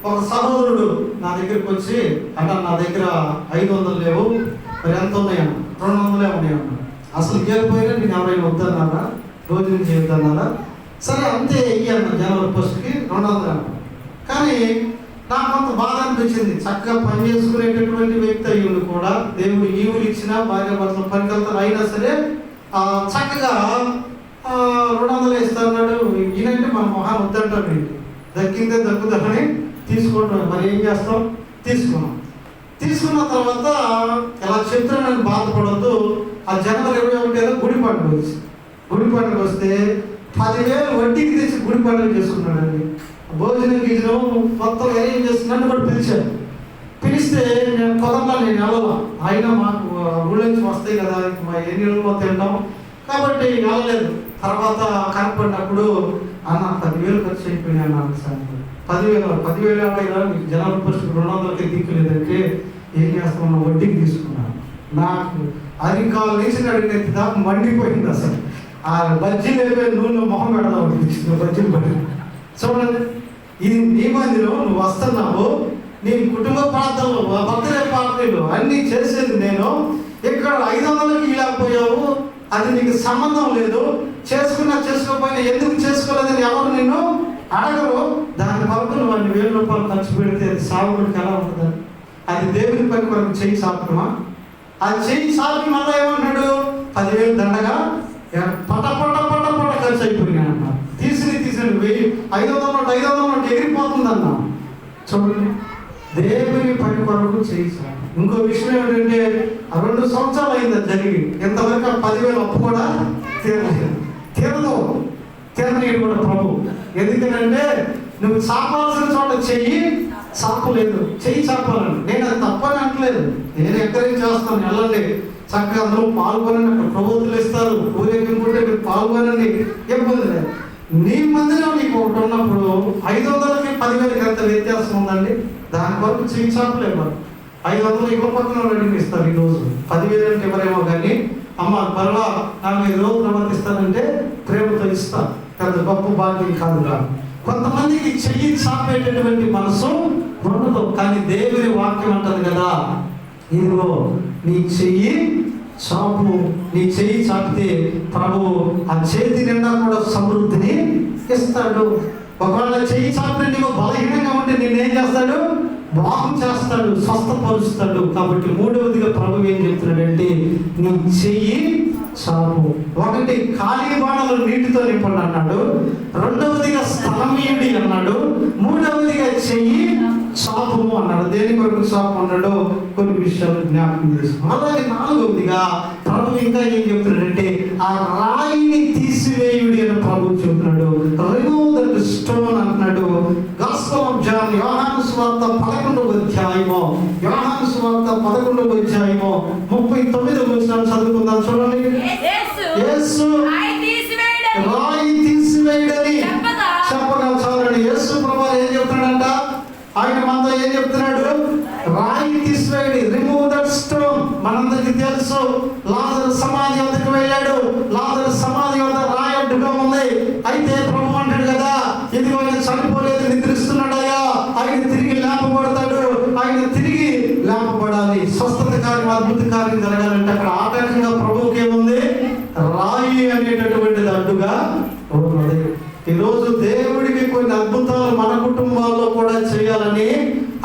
Speaker 1: ఒక సహోదరుడు నా దగ్గరికి వచ్చి, అంటే నా దగ్గర 500 లేవు, మరి ఎంత ఉన్నాయన్నా, 200 ఉన్నాయన్నా. అసలు ఇవ్వకపోయినా నేను ఎవరైనా వద్దన్నారా, రోజు నుంచి చెప్తున్నారా, సరే అంతే ఇయ్యన్న జనవరి 1కి 200 అన్నా. కానీ నాకు కొంత బాధ అనిపించింది. చక్కగా పని చేసుకునేటటువంటి వ్యక్తి అయ్యుండి కూడా దేవుడు ఈవులు ఇచ్చినా భార్య భర్తలు పనికెళ్తారు, అయినా సరే చక్కగా 200 ఇస్తాడు. ఈయనంటే మన మొహాన్ని వద్దంటాడు, దక్కిందే దక్కుదని తీసుకుంటాం. మరి ఏం చేస్తాం, తీసుకున్న తర్వాత ఇలా చెప్తున్నా నేను బాధపడద్దు. ఆ జనవరి 21 గుడి పండుగ వస్తే 10,000 వడ్డీకి తెచ్చి గుడి పండుగ చేసుకున్నాడండి. భోజనం గీజనం మొత్తం ఏం చేస్తున్నాను కూడా పిలిస్తే నేను పొలంలో నేను వెళ్ళాల. అయినా మాకు ఊళ్ళో నుంచి వస్తాయి కదా, మా ఎన్నిలో తింటాం కాబట్టి వెళ్ళలేదు. తర్వాత కనపడినప్పుడు అన్న 10,000 ఖర్చు అయిపోయినాయి అన్నాను. సార్ 10,000 అయినా మీకు జనవరి 1కి 200కి దిక్కులేదంటే ఏం చేస్తామన్నా వడ్డీకి తీసుకున్నాను. నాకు అరికాలు వేసిన అడిగిన దాకా మండిపోయింది. అసలు ఆ బజ్జీలు అయిపోయి నూనెలో మొహం పెడదాం అనిపించింది. బజ్జీలు పడి చూడండి, ఇది నీ మందిలో నువ్వు వస్తున్నావు, నీ కుటుంబ ప్రాంతంలో బర్త్డే పార్టీలు అన్నీ చేసేది నేను, ఇక్కడ 500కి ఇలాపోయావు, అది నీకు సంబంధం లేదు, చేసుకోకపోయినా ఎందుకు చేసుకోలేదని ఎవరు నిన్ను అడగరు. దాని కొరకు నువ్వు 1,000 రూపాయలు ఖర్చు పెడితే అది సాగుడికి ఎలా ఉంటుందని? అది దేవుని పని కొరకు చెయ్యి సాపడమా? అది చెయ్యి సాపి మళ్ళీ ఏమంటాడు, 10,000 దండగా పట ఖర్చు అయిపోయినాయి అన్న. తీసి 500 ఎగిరిపోతుంది అన్న. చూడండి, దేవుని పని కొరకు చెయ్యి సాపి. ఇంకో విషయం ఏమిటంటే 2 సంవత్సరాలు అయింది జరిగి, ఇంతవరకు 10,000 అప్పు కూడా తీరనీడు కూడా ప్రభు. ఎందుకంటే నువ్వు చాపాల్సిన చోట చెయ్యి చాపలేదు, చెయ్యి చాపాలని. నేను అది తప్పని అంటలేదు, నేను ఎంకరేజ్ చేస్తాను, వెళ్ళండి చక్కగా అందరూ పాల్గొనండి, అక్కడ ప్రభుత్వాలు ఇస్తారు, ఊరేగింపుంటే మీరు పాల్గొనండి, ఇబ్బంది లేదు. నీ మందిలో నీకు ఒకటి ఉన్నప్పుడు 500కి 10,000కి ఎంత వ్యత్యాసం ఉందండి? దాని వరకు చెయ్యి చాపలేదు. 500 ఇంకో పక్కన రెడీ ఇస్తారు. ఈరోజు 10,000 అంటే ఎవరేమో కానీ, అమ్మ మరలా 45 రోజులు ప్రవర్తిస్తానంటే ప్రేమతో ఇస్తా, పెద్ద గొప్ప భాగ్యం కాదుగా. కొంతమందికి చెయ్యి చాపేటటువంటి మనసు ఉండదు. కానీ దేవుని వాక్యం అంటది కదా, ఇదిగో నీ చెయ్యి చాపు. నీ చెయ్యి చాపితే ప్రభు ఆ చేతి నిండా కూడా సమృద్ధిని ఇస్తాడు. ఒకవేళ చెయ్యి చాపితే నీకు బలహీనంగా ఉంటే నేనేం చేస్తాడు, బాగు చేస్తాడు, స్వస్థపరుస్తాడు. కాబట్టి 3వదిగా ప్రభు ఏం చెప్తున్నాడంటే, నీ చెయ్యి చాపు. 1 ఖాళీ బాణలు నీటితో నింపండి అన్నాడు, 2వదిగా స్థలం ఇయ్యండి అన్నాడు, 3వదిగా చెయ్యి చాపము అన్నాడు. దేని కొరకు చాపు అన్నాడు కొన్ని విషయాలు జ్ఞాపకం చేసుకున్నాం. అలాగే 4వదిగా ప్రభు ఇంకా ఏం చెప్తున్నాడంటే, ఆ రాయిని తీసివేయుడి అని ప్రభు చెప్తున్నాడు. రిమూవ్ దట్ స్టోన్ అంటున్నాడు. గాస్పెల్ ఆఫ్ జాన్, యోహాను సువార్త 11వ అధ్యాయము 39వ వచనం చదువుకుందాం. చూడండి, యేసు రాయి తీసివేయడని చెప్పగా చాలండి. యేసు ప్రభువు ఏం చెప్తున్నాడంట, ఆయన మనతో ఏం చెప్తున్నాడు, రాయి తీసివేయడి, రిమూవ్ దట్ స్టోన్. మనందరికి తెలుసు, లాజరు సమాధి వద్దకు వెళ్ళాడు, లాజరు సమాధి వద్ద రాయి అడ్డుగా ఉంది. అయితే ప్రభు అంటాడు కదా, ఇదిగో ఆయన చనిపోలేదు, నిద్రిస్తున్నాడయ్యా, ఆయన తిరిగి లేపబడతాడు, ఆయన తిరిగి లేపబడాలి. స్వస్థత కార్యం, అద్భుత కార్యం జరగాలంటే అక్కడ ఆటంకంగా ప్రభువుకి ఏముంది? రాయి అనేటటువంటిది అడ్డుగా ఉన్నది. ఈరోజు దేవుడికి కొన్ని అద్భుతాలు మన కుటుంబాల్లో కూడా చేయాలని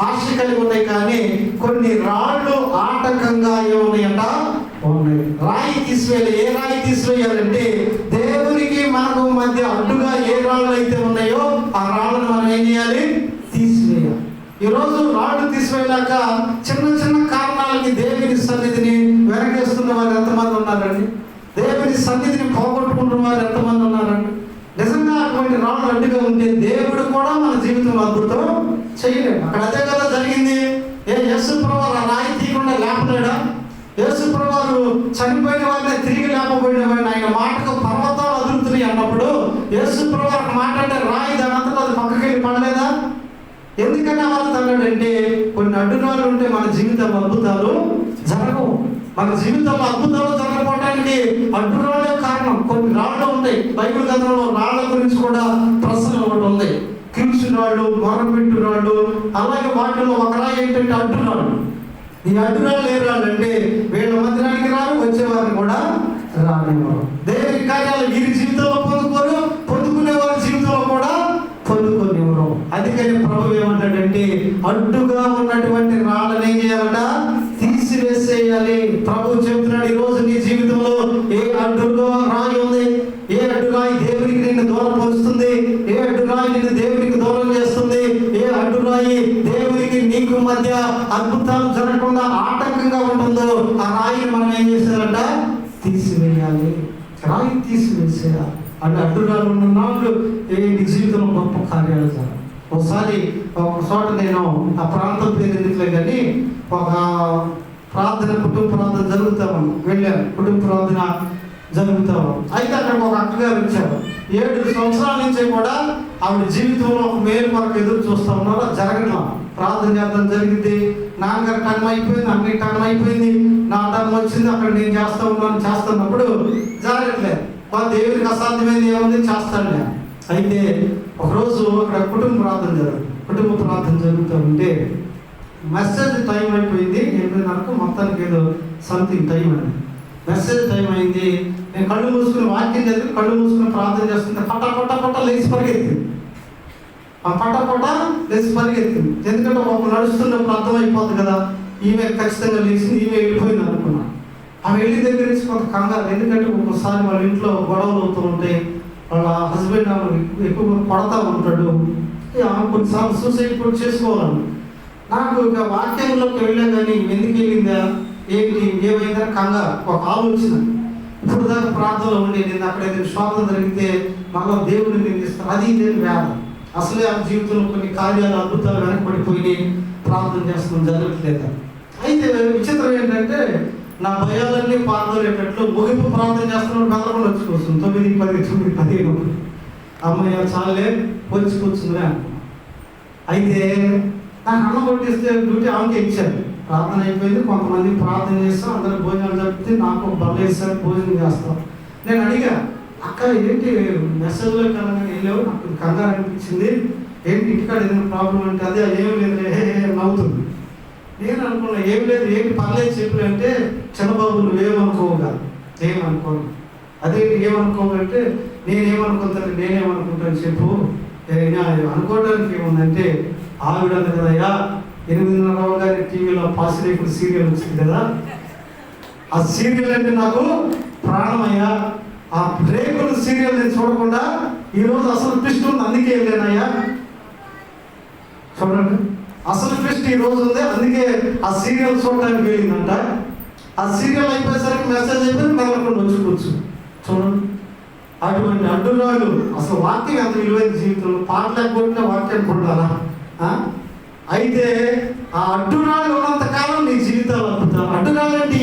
Speaker 1: ఆశ కలిగి ఉన్నాయి, కానీ కొన్ని రాళ్ళు ఆటంకంగా ఏమున్నాయంట ఉన్నాయి. రాయి తీసివేయాలి. ఏ రాయి తీసివేయాలంటే దేవునికి మనకు మధ్య అడ్డుగా ఏ రాళ్ళు అయితే ఉన్నాయో ఆ రాళ్ళను మనం ఏం చేయాలి? తీసివేయాలి. ఈరోజు రాళ్ళు తీసివేయలేక చిన్న చిన్న కారణాలకి దేవుని సన్నిధిని వెనకేస్తున్న వారు ఎంతమంది ఉన్నారండి? దేవుని సన్నిధిని పోగొట్టుకుంటున్న వారు ఎంతమంది ఉన్నారండి? నిజంగా అటువంటి రాళ్ళు అడ్డుగా ఉంటే దేవుడు కూడా మన జీవితంలో అద్భుతం చేయలేడు. అక్కడ అదే కదా జరిగింది. యేసు ప్రభువు ఆ రాయి తీయకుండా లేపలేడా? యేసు ప్రభువు చనిపోయిన వారిని తిరిగి లేపబడిన వాడిని ఆయన మాటకు పర్వతాలు అదురుతున్నాయి అన్నప్పుడు యేసు ప్రభువు మాట్లాడే రాయి దాని అంతటా అది పక్కకి వెళ్ళి పడలేదా? ఎందుకన్నా వాళ్ళు తన్నాడంటే కొన్ని అడ్డురాళ్ళు ఉంటే మన జీవితంలో అద్భుతాలు జరగవు. మన జీవితంలో అద్భుతాలు జరగకపోవడానికి అడ్డురాళ్ళే కారణం. కొన్ని రాళ్ళు ఉంటాయి. బైబిల్ గ్రంథంలో రాళ్ళ గురించి కూడా ప్రశ్న ఒకటి ఉంది. కీర్చురాళ్ళు, మొరపెట్టురాళ్ళు, అలాగే వాటిలో ఒక రాయి ఏంటంటే అడ్డురాళ్ళు. ఈ అడ్డురాళ్ళు ఏ రాళ్ళు అంటే వీళ్ళ మందిరానికి రారు, వచ్చేవారిని కూడా రానివ్వరు. దేవుని కార్యాలు వీరి జీవితంలో పొందుకోరు, పొందుకునే వారి జీవితంలో కూడా పొందుకోనివ్వరు. అందుకని ప్రభు ఏమంటాడంటే అడ్డుగా ఉన్నటువంటి రాళ్ళని ఏం చేయాలట? తీసివేసేయాలి. ప్రభు చెబుతున్నాడు, ఈ రోజు నీ జీవితంలో ఏ అడ్డుగా రాయి ఉంది? ఏ అడ్డురాయి దేవునికి నిన్ను దూరం పరుస్తుంది? ఏ అడ్డురాయి నిన్ను దేవునికి దూరం చేస్తుంది? ఏ అడ్డురాయి దేవునికి నీకు మధ్య అద్భుతాలు జరగకుండా ఆటంకంగా ఉంటుందో ఆ రాయిని మనం ఏం చేసేయాలంట? తీసివేయాలి. రాయి తీసివేసేయాలి. అంటే అడ్డురాలు ఉన్న నాళ్ళు నీ జీవితంలో గొప్ప కార్యాలు జరగాలి. ఒకసారి ఒక చోట నేను ఆ ప్రాంతం పేరు ఎందుకులే కానీ ఒక ప్రార్థన, కుటుంబ ప్రార్థన జరుగుతామని వెళ్ళాను. కుటుంబ ప్రార్థన జరుగుతాము. అయితే అక్కడ ఒక అక్కగారు వచ్చారు. 7 సంవత్సరాల నుంచి కూడా ఆవిడ జీవితంలో ఒక మేలు కొరకు ఎదురు చూస్తూ ఉన్నారు. జరగట్లా. ప్రార్థన చేద్దాం జరిగింది. నాన్నగారు టైం అయిపోయింది, అన్ని టైం అయిపోయింది, నా టైం వచ్చింది, అక్కడ నేను చేస్తూ ఉన్నాను. చేస్తున్నప్పుడు జరగట్లేదు. దేవుడికి అసాధ్యమైంది ఏముంది? చేస్తాడులే. అయితే ఒకరోజు అక్కడ కుటుంబ ప్రార్థన జరుగుతూ ఉంటే మెసేజ్ టైం అయిపోయింది. 8:30 మొత్తానికి ఏదో సంథింగ్ టైం అండి. మెసేజ్ టైం అయింది. నేను కళ్ళు మూసుకుని వాక్యం చదివి కళ్ళు మూసుకుని ప్రార్థన చేస్తుంటే పట్ట లేచి పరిగెత్తింది. ఆ పట్ట లేచి పరిగెత్తింది. ఎందుకంటే ఒక నడుస్తున్నప్పుడు అర్థమైపోతుంది కదా, ఈమె ఖచ్చితంగా లేచింది, ఈమె వెళ్ళిపోయింది అనుకున్నాను. ఆమె వెళ్ళి దగ్గర నుంచి కొంత కంగారు. ఎందుకంటే ఒక్కోసారి వాళ్ళ ఇంట్లో గొడవలు అవుతూ ఉంటాయి. వాళ్ళ హస్బెండ్ ఆమె ఎక్కువ కొడతా ఉంటాడు. ఆమె కొన్నిసార్లు సూసైడ్ కూడా చేసుకోవాలని నాకు ఇక వాక్యంలోకి వెళ్ళా, కానీ ఎందుకు వెళ్ళిందా ఏంటి ఏమైందని కంగారు, ఒక ఆలోచన. ఇప్పుడు దాకా ప్రార్థనలో ఉండి నేను అక్కడ ఏదైనా శోధన జరిగితే మళ్ళీ దేవుడిని నిందిస్తాను, అది ఇదేం వేదం. అసలే ఆ జీవితంలో కొన్ని కార్యాలు, అద్భుతాలు వెనకబడిపోయి ప్రార్థన చేస్తున్నాం, జరగట్లేదు. అయితే విచిత్రం ఏంటంటే నా భయాలన్నీ పాల్గొనేటట్లు ముగింపు ప్రార్థన చేస్తున్నప్పుడు బెదరకుండా వచ్చి కూర్చుంది. 9, 10, 9, 15 అమ్మయ్య చాలే వచ్చి కూర్చుందిలే అనుకున్నాను. అయితే నాకు అన్నం కొట్టిస్తే డ్యూటీ ఆమెకి ఇచ్చారు. ప్రార్థన అయిపోయింది. కొంతమంది ప్రార్థన చేస్తాం, అందరూ భోజనాలు చెప్తే నాకు బల్ల వేస్తారు, భోజనం చేస్తాం. నేను అడిగా, అక్క ఏంటి మెసేజ్లో కలగా వెళ్ళావు, నాకు కంగారు అనిపించింది, ఏంటి ఇంటికాడ ఏదైనా ప్రాబ్లం అంటే అదే ఏం లేదు నవ్వుతుంది. నేను అనుకున్నా ఏం లేదు, ఏంటి పర్లేదు చెప్పు అంటే, చిన్నబాబు నువ్వేమనుకోవుగా, ఏమనుకోను. అదే ఏమనుకోవాలంటే నేనేమనుకుంటాను, నేనేమనుకుంటాను చెప్పు. అనుకోవడానికి ఏముందంటే ఆవిడ కదయ్యా 8:30 గారి టీవీలో పాసిరేకుడు సీరియల్ వచ్చింది కదా, ఆ సీరియల్ అంటే నాకు ప్రాణమయ్యా. ఆ రేకుడు సీరియల్ నేను చూడకుండా ఈరోజు అసలు ట్విస్ట్ ఉంది, అందుకే వెళ్ళానయ్యా. చూడండి, అసలు ట్విస్ట్ ఈ రోజు ఉంది, అందుకే ఆ సీరియల్ చూడడానికి వెళ్ళిందంట. ఆ సీరియల్ అయిపోయేసరికి మెసేజ్ అయిపోయింది, మెదలకుండా వచ్చి కూర్చు. చూడండి, అటువంటి అడ్డురాళ్ళు. అసలు వాక్యం ఎంత విలువైన జీవితంలో, పాటలు లేకపోతే వాక్యం కొట్టాలా? అయితే ఆ అడ్డురాళ్ళు ఉన్నంత కాలం నీ జీవితాలు అద్భుతాలు. అడ్డురాళ్ళు అంటే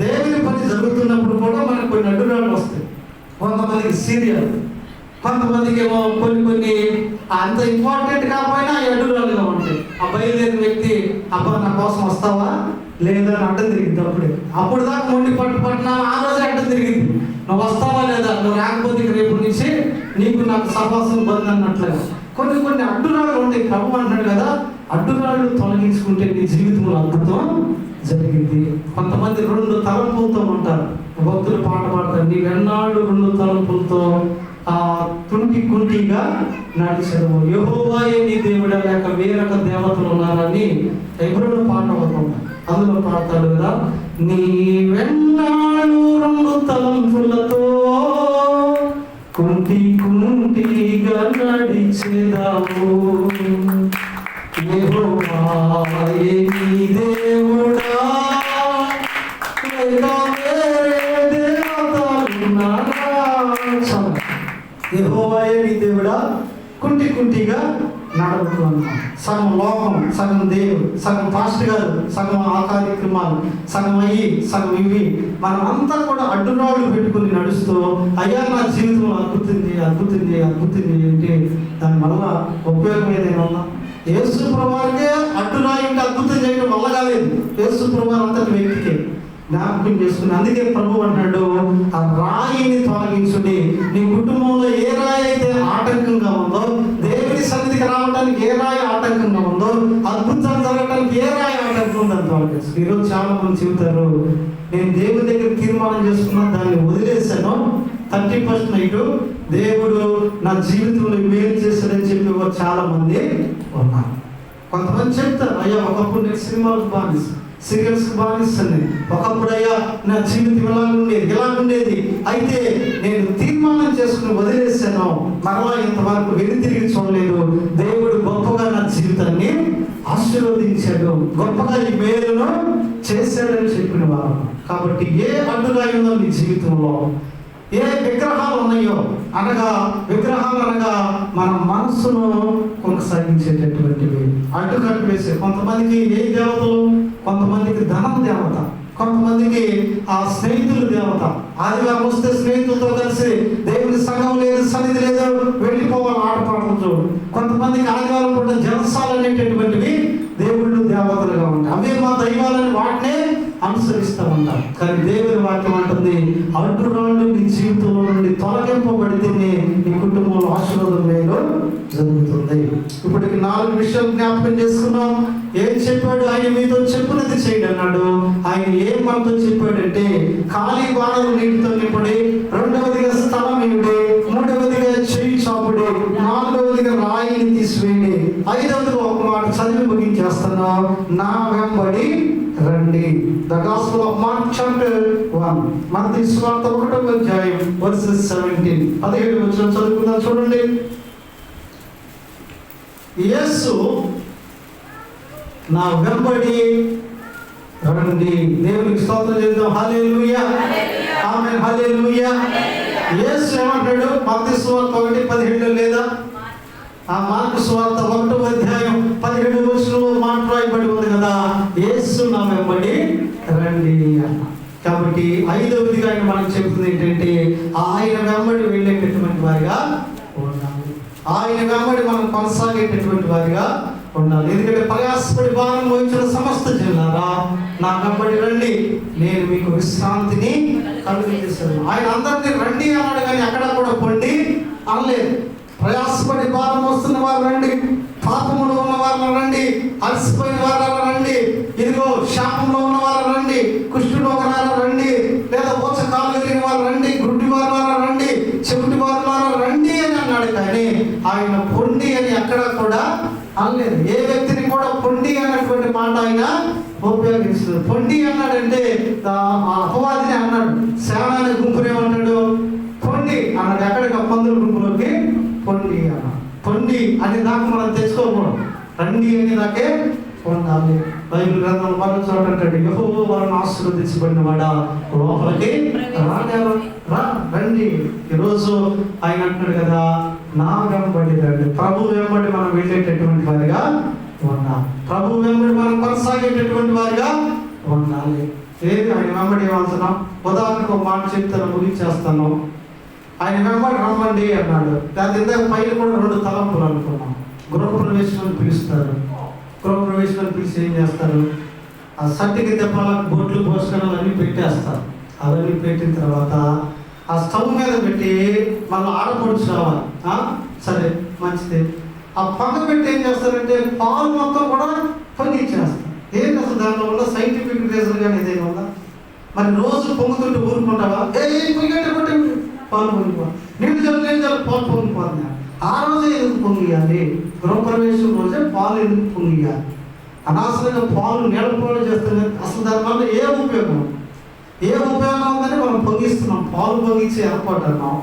Speaker 1: దేవుని పని జరుగుతున్నప్పుడు కూడా మనకు కొన్ని అడ్డురాళ్ళు వస్తాయి. కొంతమందికి సీరియల్, కొంతమందికి ఏమో కొన్ని అంత ఇంపార్టెంట్ కాకపోయినా అడ్డురాలుగా ఉంటాయి. ఆ బయలుదేరిన వ్యక్తి అబ్బా నా కోసం వస్తావా లేదా అని అడ్డం తిరిగింది. అప్పుడు దాకా మొండి పట్టినా ఆ రోజే అడ్డం తిరిగింది, నువ్వు వస్తావా లేదా, నువ్వు రాకపోతే రేపు నుంచి నీకు నాకు సహవాసం బంద్ అన్నట్లుగా కొన్ని అడ్డురాళ్ళు ఉంటాయి. ప్రభు అంటాడు కదా, అడ్డురాళ్ళు తొలగించుకుంటే నీ జీవితంలో అద్భుతం జరిగింది. కొంతమంది 2 తలంపులతో ఉంటారు. భక్తులు పాట పాడతారు, నీవెన్నాళ్ళు 2 తలంపులతో తుంటి కుంటిగా నడిచెదవు, యెహోవాయే నీ దేవుడా లేక వేరొక దేవతలు ఉన్నారని హెబ్రోను పాట అవుతుంది. అందులో పాడతాడు కదా, నీవెన్నాళ్ళు 2 తలంపులతో కుంటిగా నడిచెదవు, యెహోవాయే నీ దేవుడా లేక వేరే దేవతలున్నారా. యెహోవాయే నీ దేవుడా కుంటిగా నడుపుతున్నాం. సగం లోకం, సగం దేవుడు, సగం పాస్టర్ గారు, సగం ఆ కార్యక్రమాలు, సగం అయ్యి సగం ఇవి, మనం అంతా కూడా అడ్డురాళ్ళు పెట్టుకుని నడుస్తూ అయ్యా నా జీవితంలో అద్భుతుంది ఏంటి? దానివల్ల ఉపయోగం ఏదైనా ఉందా? యేసు ప్రభువారికే అడ్డురాయి అంటే అద్భుతం చేయడం వల్ల కాలేదు, యేసు ప్రభువారు అంతటి వ్యక్తికే జ్ఞాపకం చేసుకుని. అందుకే ప్రభు అన్నాడు, ఆ రాయిని తొలగించుడి. నీ కుటుంబంలో ఏ రాయి అయితే ఆటంకంగా ఉందో, దేవుని సన్నిధికి రావడానికి ఏ రాయి ఆటంకంగా ఉందో, అద్భుతం జరగడానికి ఏ రాయి ఆటంకం ఉందని తొలగించు. ఈరోజు చాలా మంది చెబుతారు, నేను దేవుని దగ్గర తీర్మానం చేసుకున్నా, దాన్ని వదిలేశాను, 30% నైట్ దేవుడు నా జీవితంలో మేలు చేశాడని చెప్పి చాలా మంది ఉన్నారు. కొంతమంది చెప్తారు, అయ్యా ఒకప్పుడు నేను సినిమాలకు బానిస, సీరియల్స్కి బానిస్తాను, ఒకప్పుడు అయ్యా నా జీవితం ఇలా ఉండేది, అయితే నేను తీర్మానం చేసుకుని వదిలేశాను, మరలా ఇంతవరకు వెనుతిరిగి చూడలేదు, దేవుడు గొప్పగా నా జీవితాన్ని ఆశీర్వదించాడు, గొప్పగా ఈ మేలును చేశాడని చెప్పిన వారు. కాబట్టి ఏ అడ్డురాయి ఉందో మీ జీవితంలో, ఏ విగ్రహాలు ఉన్నాయో, విగ్రహాలు అనగా మన మనస్సును కొనసాగించేటటువంటివి, అడ్డుకట్టు వేసే. కొంతమందికి ఏ దేవతలు, కొంతమందికి ధనం దేవత, కొంతమందికి ఆ స్నేహితులు దేవత. ఆదివారం వస్తే స్నేహితులతో కలిసి దేవుని సంఘం లేదు, సన్నిధి లేదు, వెళ్ళిపోవాలి ఆట పాడుతూ. కొంతమందికి ఆదివారం కూడా జలసాలు అనేటటువంటివి దేవుళ్ళు దేవతలుగా ఉంటాయి. అవే మా దైవాలని వాటినే అనుసరిస్తూ ఉంటారు. కానీ దేవుని వాక్యం అంటుంది, అడ్డురాళ్ళు నీ జీవితంలో నుండి తొలగింపబడితేనే నీ కుటుంబంలో ఆశీర్వాదం మేలు జరుగుతుంది. ఇప్పటికి 4 విషయాలు జ్ఞాపకం చేసుకున్నాం. ఏం చెప్పాడు? ఆయన మీతో చెప్పినది చేయండి అన్నాడు. ఆయన ఏం మనతో చెప్పాడంటే, ఖాళీ బాణలు నీటితో నింపడి, 2వదిగా స్థలం ఇవ్వండి, 3వదిగా చెయ్యి చాపుడి, 4వదిగా రాయిని తీసివేయండి, 5వదిగా ఒక మాట చదివి ముగించేస్తున్నా, నా వెంబడి రండి. The Gospel of Mark chapter 1, మత్తయి సువార్త 1వ అధ్యాయం verses 17, 17 వచనం చదువుకుందాం. చూడండి, యేసు నా వెంబడి రండి. దేవునికి స్తోత్రం చేద్దాం. హల్లెలూయా, ఆమేన్, హల్లెలూయా. యేసు ఏమంటాడు? మత్తయి సువార్త 1:17 లేదా ఆ మార్కు సువార్త 1వ అధ్యాయం 17 వచనంలో మాట రాయబడి ఉంది కదా, యేసు నా వెంబడి రండి అన్న. కాబట్టి 5వదిగా ఆయన మనకు చెబుతుంది ఏంటంటే, ఆయన వెంబడి వెళ్ళేటటువంటి వారిగా ఉండాలి, ఆయన వెంబడి మనం కొనసాగేటటువంటి వారిగా ఉండాలి. ఎందుకంటే ప్రయాసపడి భారం వహించిన సమస్త జనులారా నా వెంబడి రండి, నేను మీకు విశ్రాంతిని కలుగజేశాను. ఆయన అందరినీ రండి అన్నాడు, కానీ అక్కడ కూడా పొండి అనలేదు. ప్రయాసపడి భారం వస్తున్న వారు రండి, పాపములో ఉన్న వారు రండి, అలసిపోయిన వారు రండి, ఇదిగో శాపంలో ఉన్న వారు రండి, కుష్ఠరోగులారా రండి, లేదా ఊచకాలు ఎరిగిన వారు రండి, గుడ్డి వారు రండి, చెవిటి వారు రండి అని అన్నాడు. కానీ ఆయన పొండి అని ఎక్కడ కూడా అనలేదు. ఏ వ్యక్తిని కూడా పొండి అన్నటువంటి మాట ఆయన ఉపయోగించలేదు. పొండి అన్నాడంటే అపవాదిని అన్నాడు. సేనాని గుంపునేమంటాడు? పొండి అన్నాడు. ఎక్కడికి పందుల గుంపులోకి పొండి అన్నాడు. పొండి అని దాకా మనం తెచ్చుకోకూడదు, రండి అని దాకే పొందాలి. బైబిల్ గ్రంథంలో మరో చోట అంటాడు, యెహోవా వారిని ఆశీర్వదించబడిన వాడా లోపలికి రండి. ఈరోజు ఆయన అంటాడు కదా, నా వెంబడి రండి. ప్రభు వెంబడి మనం వెళ్ళేటటువంటి వారిగా ఉండాలి, ప్రభు వెంబడి మనం కొనసాగేటటువంటి వారిగా ఉండాలి. ఏది ఆయన వెంబడి ఏమంటున్నాం? ఉదాహరణకు ఒక మాట చెప్తాను, ముగించేస్తాను. ఆయన వెంబడి రమ్మండి అన్నాడు. దాని ఇందాక పైన కూడా 2 తలంపులు అనుకున్నాం. గృహప్రవేశం పిలుస్తారు. గృహప్రవేశం పిలిచి ఏం చేస్తారు? ఆ సట్టికి దెబ్బలకు బొట్లు పోషకాలు అన్నీ పెట్టేస్తారు. అవన్నీ పెట్టిన తర్వాత ఆ స్టవ్ మీద పెట్టి మళ్ళీ ఆడపడుచు రావాలి. సరే మంచిది. ఆ పక్క పెట్టి ఏం చేస్తారంటే పాలు మొత్తం కూడా పొంగిచ్చేస్తారు. ఏంటి అసలు దానిలో ఉన్న సైంటిఫిక్ రీజన్ కానీ ఏదైనా ఉందా? మరి రోజు పొంగుతుంటే ఊరుకుంటావా? పొంగేటప్పుడు పాలు పొంగిపో, నీళ్ళు చల్లు పాలు పొంగిపోతున్నా. ఆ రోజే ఎందుకు పొంగియాలి? గృహప్రవేశం రోజే పాలు ఎందుకు పొంగియాలి? అనవసరంగా పాలు నీళ్ళ పాలు చేస్తున్నా. అసలు దానివల్ల ఏ ఉపయోగం ఉందని మనం పొంగిస్తున్నాం. పాలు పొంగించి ఏర్పాటు అన్నాం.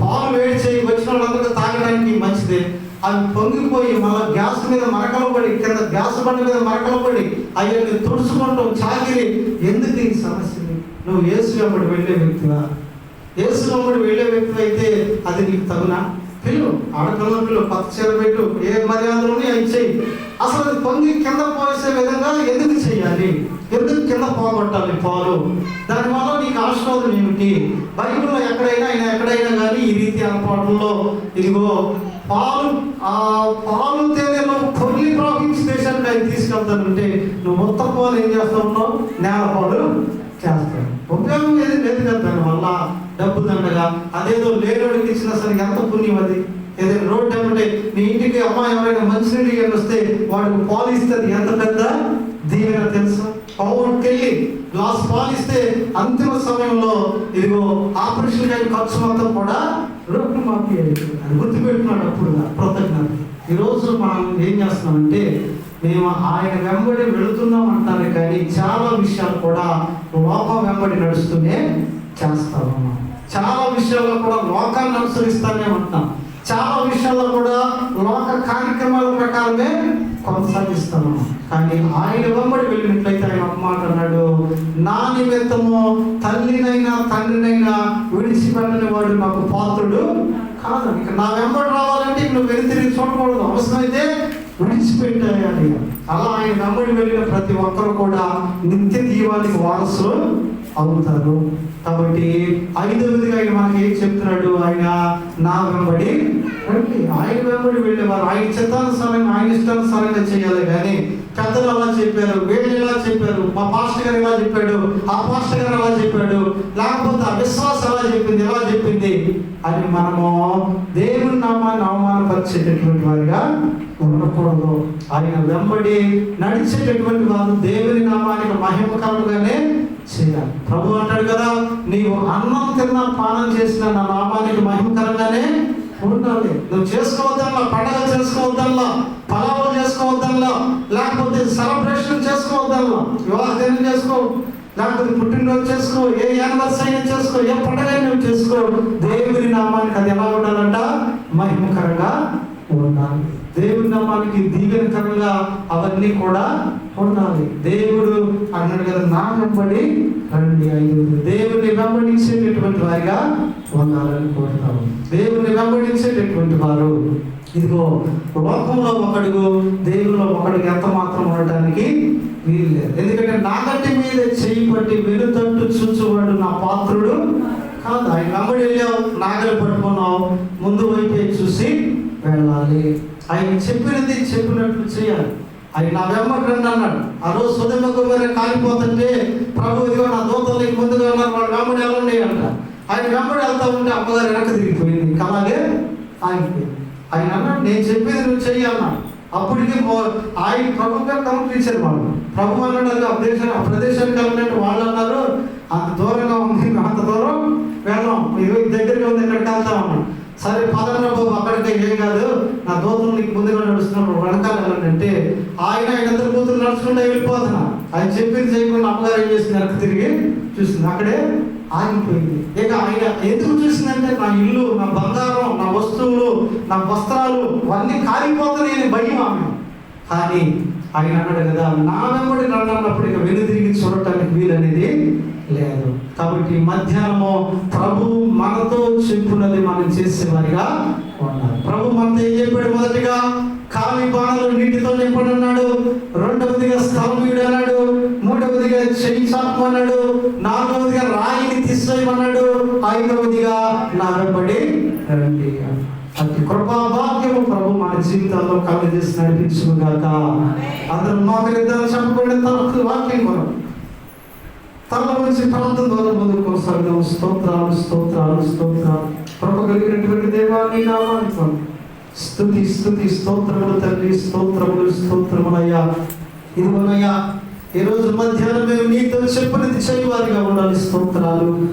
Speaker 1: పాలు వేడి చేయి వచ్చిన వాళ్ళందరూ తాగడానికి మంచిదే. అవి పొంగిపోయి మళ్ళీ గ్యాస్ మీద మరకలు పడి, కింద గ్యాస్ బండ మీద మరకలు పడి అవన్నీ తుడుచుకుంటూ చాకిరి. ఎందుకు ఈ సమస్యని? నువ్వు యేసు వెంబడి వెళ్ళే వ్యక్తివా? యేసు వెంబడి వెళ్ళే వ్యక్తి అయితే అది నీకు తగునా? పిల్లు ఆడపిల్లలు కొత్త చీర పెట్టు, ఏ మర్యాదలని అవి చెయ్యి. అసలు అది పొంగి కింద పోసే విధంగా ఎందుకు చెయ్యాలి? ఎందుకు కింద పోగొట్టాలి పాలు? దానివల్ల నీకు ఆశీర్వాదం ఏమిటి? బైబిల్లో ఎక్కడైనా కానీ ఈ రీతి ఏర్పాటుల్లో ఇదిగో పాలు తేనెలో పొల్లి ప్రవహించి దేశానికి ఆయన తీసుకెళ్తానంటే నువ్వు మొత్తం పాలు ఏం చేస్తా ఉన్నావు? నేల పాలు చేస్తాను. ఉపయోగం ఏది లేదు కదా దానివల్ల. డబ్బు దండగా అదేదో లేనోడికి ఇచ్చినా సరే ఎంత పుణ్యం అది. ఏదైనా రోడ్డు ఏమంటే నీ ఇంటికి అమ్మాయి ఎవరైనా మంచినీళ్ళు వస్తే వాడికి పాలు ఇస్తుంది, ఎంత పెద్ద దీవెన తెలుసా? పౌరుడికెళ్ళి గ్లాస్ పాలు ఇస్తే అంతిమ సమయంలో ఇదిగో ఆపరేషన్ కానీ ఖర్చు మొత్తం కూడా రోడ్డు మాఫీ అది గుర్తుపెట్టుకున్నాడు. అప్పుడు కృతజ్ఞత. ఈరోజు మనం ఏం చేస్తున్నామంటే మేము ఆయన వెంబడి వెళుతున్నాం అంటారు కానీ చాలా విషయాలు కూడా లోకం వెంబడి నడుస్తూనే చేస్తాము. చాలా విషయాల్లో కూడా లోకాన్ని అనుసరిస్తానే ఉంటాం. చాలా విషయాల్లో కూడా లోక కార్యక్రమాల ప్రకారమే కొనసాగిస్తాము. కానీ ఆయన వెంబడి వెళ్ళినట్లయితే ఆయన ఒక మాట అన్నాడు, నా నిమిత్తము తల్లినైనా తండ్రినైనా విడిచిపెట్టని వాడు నాకు పాత్రుడు కాదు. ఇక నా వెంబడి రావాలంటే నువ్వు వెనుతిరిగి చూడకూడదు, అవసరమైతే విడిచిపెట్టేయాలి. అలా ఆయన వెంబడి వెళ్ళిన ప్రతి ఒక్కరు కూడా నిత్య జీవానికి వారసులు అవుతారు. కాబట్టి 5వదిగా ఆయన మనకి ఏం చెప్తున్నాడు? ఆయన నా వెంబడి రండి. ఆయన వెంబడి వెళ్ళేవారు ఆయన చిత్తానుసారంగా ఆయన ఇష్టానుసారంగా చేయాలి. కానీ పెద్దలు అలా చెప్పారు, వీళ్ళు ఇలా చెప్పారు, మా పాస్టర్ గారు ఇలా చెప్పాడు, ఆ పాస్టర్ గారు అలా చెప్పాడు, లేకపోతే ఆ విశ్వాసం ఎలా చెప్పింది, ఎలా చెప్పింది అని మనము దేవుని నామాన్ని అవమానపరిచేటటువంటి వారిగా ఉండకూడదు. ఆయన వెంబడి నడిచేటటువంటి వారు దేవుని నామానికి మహిమకరంగానే చేయాలి. ప్రభు అంటాడు కదా, నీవు అన్నం తిన్నా పానం చేసిన నా నామానికి మహిమకరంగానే ఉండాలి. నువ్వు చేసుకోవద్దల్లా, పండగ చేసుకోవద్దల్లా, పలావులు చేసుకోవద్దల్లా, లేకపోతే సెలబ్రేషన్ చేసుకోవద్దల్లా, వివాహం చేసుకో, లేకపోతే పుట్టినరోజు చేసుకో, ఏ యానివర్సరీ అయినా చేసుకో, ఏ పండగ అయినా చేసుకో. దేవుని నామానికి అది ఎలా ఉండాలంట? మహిమకరంగా ఉండాలి. దేవుని నామానికి దీవెనకరంగా అవన్నీ కూడా ఉండాలి. దేవుడు అన్నాడు కదా, నా వెంబడి రండి. 5 దేవుని వెంబడించేటటువంటి వారిగా ఉండాలని కోరుతాము. దేవుని వెంబడించేటటువంటి వారు ఇదిగో లోకంలో ఒకడుగు, దేవుల్లో ఒకడికి ఎంత మాత్రం ఉండటానికి వీలు లేదు. ఎందుకంటే నాగట్టి మీద చెయ్యి పట్టి వెనుతట్టు చూచువాడు నా పాత్రుడు కాదు. ఆయన వెంబడి వెళ్ళావు, నాగలి పట్టుకున్నావు, ముందు వైపే చూసి వెళ్ళాలి. ఆయన చెప్పినట్లు చేయాలి. ఆయన నా వెంబడి రండి అన్నాడు. ఆ రోజు సొదొమ గొమొర్రా కాలిపోతుంటే ప్రభు ఇదిగో నా దూతలకి ముందుగా ఉన్నారు, వాళ్ళు వెంబడి వెళ్ళండి అంట. ఆయన వెంబడి వెళ్తా ఉంటే అమ్మగారు వెనక తిరిగిపోయింది, అలాగే ఆగిపోయింది. ఆయన అన్నాడు, నేను చెప్పేది నువ్వు చెయ్యి అన్నాడు. అప్పటికి ఆయన ప్రభుగా కౌంటర్ ఇచ్చారు వాళ్ళు. ప్రభు అన్నాడు, ఆ ప్రదేశానికి వెళ్ళినట్టు వాళ్ళు అన్నారు, అంత దూరంగా ఉంది, అంత దూరం వెళ్ళాం, ఇదిగో దగ్గరగా ఉంది, ఎక్కడికి వెళ్తాం అన్నాడు. సరే పదన బాబు అక్కడికి ఏం కాదు, నా దూతలు నీకు ముందుగా నడుస్తున్నప్పుడు వెనకాల వెళ్ళండి. ఆయన ఇద్దరు కూతురు నడుచుకుంటే వెళ్ళిపోతున్నా. ఆయన చెప్పింది చేయకుండా అమ్మగారు ఏం చేసింది, వెనక్కి తిరిగి చూసింది, అక్కడే ఆగిపోయింది. ఇక ఆయన ఎందుకు చూసిందంటే నా ఇల్లు, నా బంగారం, నా వస్తువులు, నా వస్త్రాలు అన్నీ కాలిపోతున్నాయని భయం ఆమె. కానీ ఆయన అన్నాడు కదా, నా వెంబడి రండన్నప్పుడు ఇక వెను తిరిగి చూడటానికి వీలనేది లేదు. కాబట్టి మధ్యాహ్నము ప్రభు మనతో చెప్పున్నది మనం చేసేవారిగా ఉండాలి. ప్రభు మనతో ఏం చెప్పాడు? మొదటిగా ఖాళీ బాణలు నీటితో నింపడు అన్నాడు. 2వదిగా స్థలం వీడన్నాడు. 3వదిగా చెయ్యి చాపమన్నాడు. 4వదిగా రాయిని తీసేయమన్నాడు. 5వదిగా నా వెంబడి రండి. అతి కృపాభాగ్యము ప్రభు మన జీవితాల్లో కళ్ళు చేసి నడిపించుగాక. అందరూ మోకరిద్దాం, చెప్పబడిన వాక్యం మనం తల నుంచి ప్రాంతం ద్వారా ముందుకు కొనసాగుదాం. స్తోత్రాలు స్తోత్రాలు స్తోత్రాలు. కృప కలిగినటువంటి దేవాన్ని నామానికి స్తుతి స్తుతి స్తోత్రములు తండ్రి, స్తోత్రములు స్తోత్రములయ్యా. ఇదిగోనయ్యా, ఈరోజు మధ్యాహ్నం మేము నీతో చెప్పినది చేయవారిగా ఉండాలి. స్తోత్రాలు.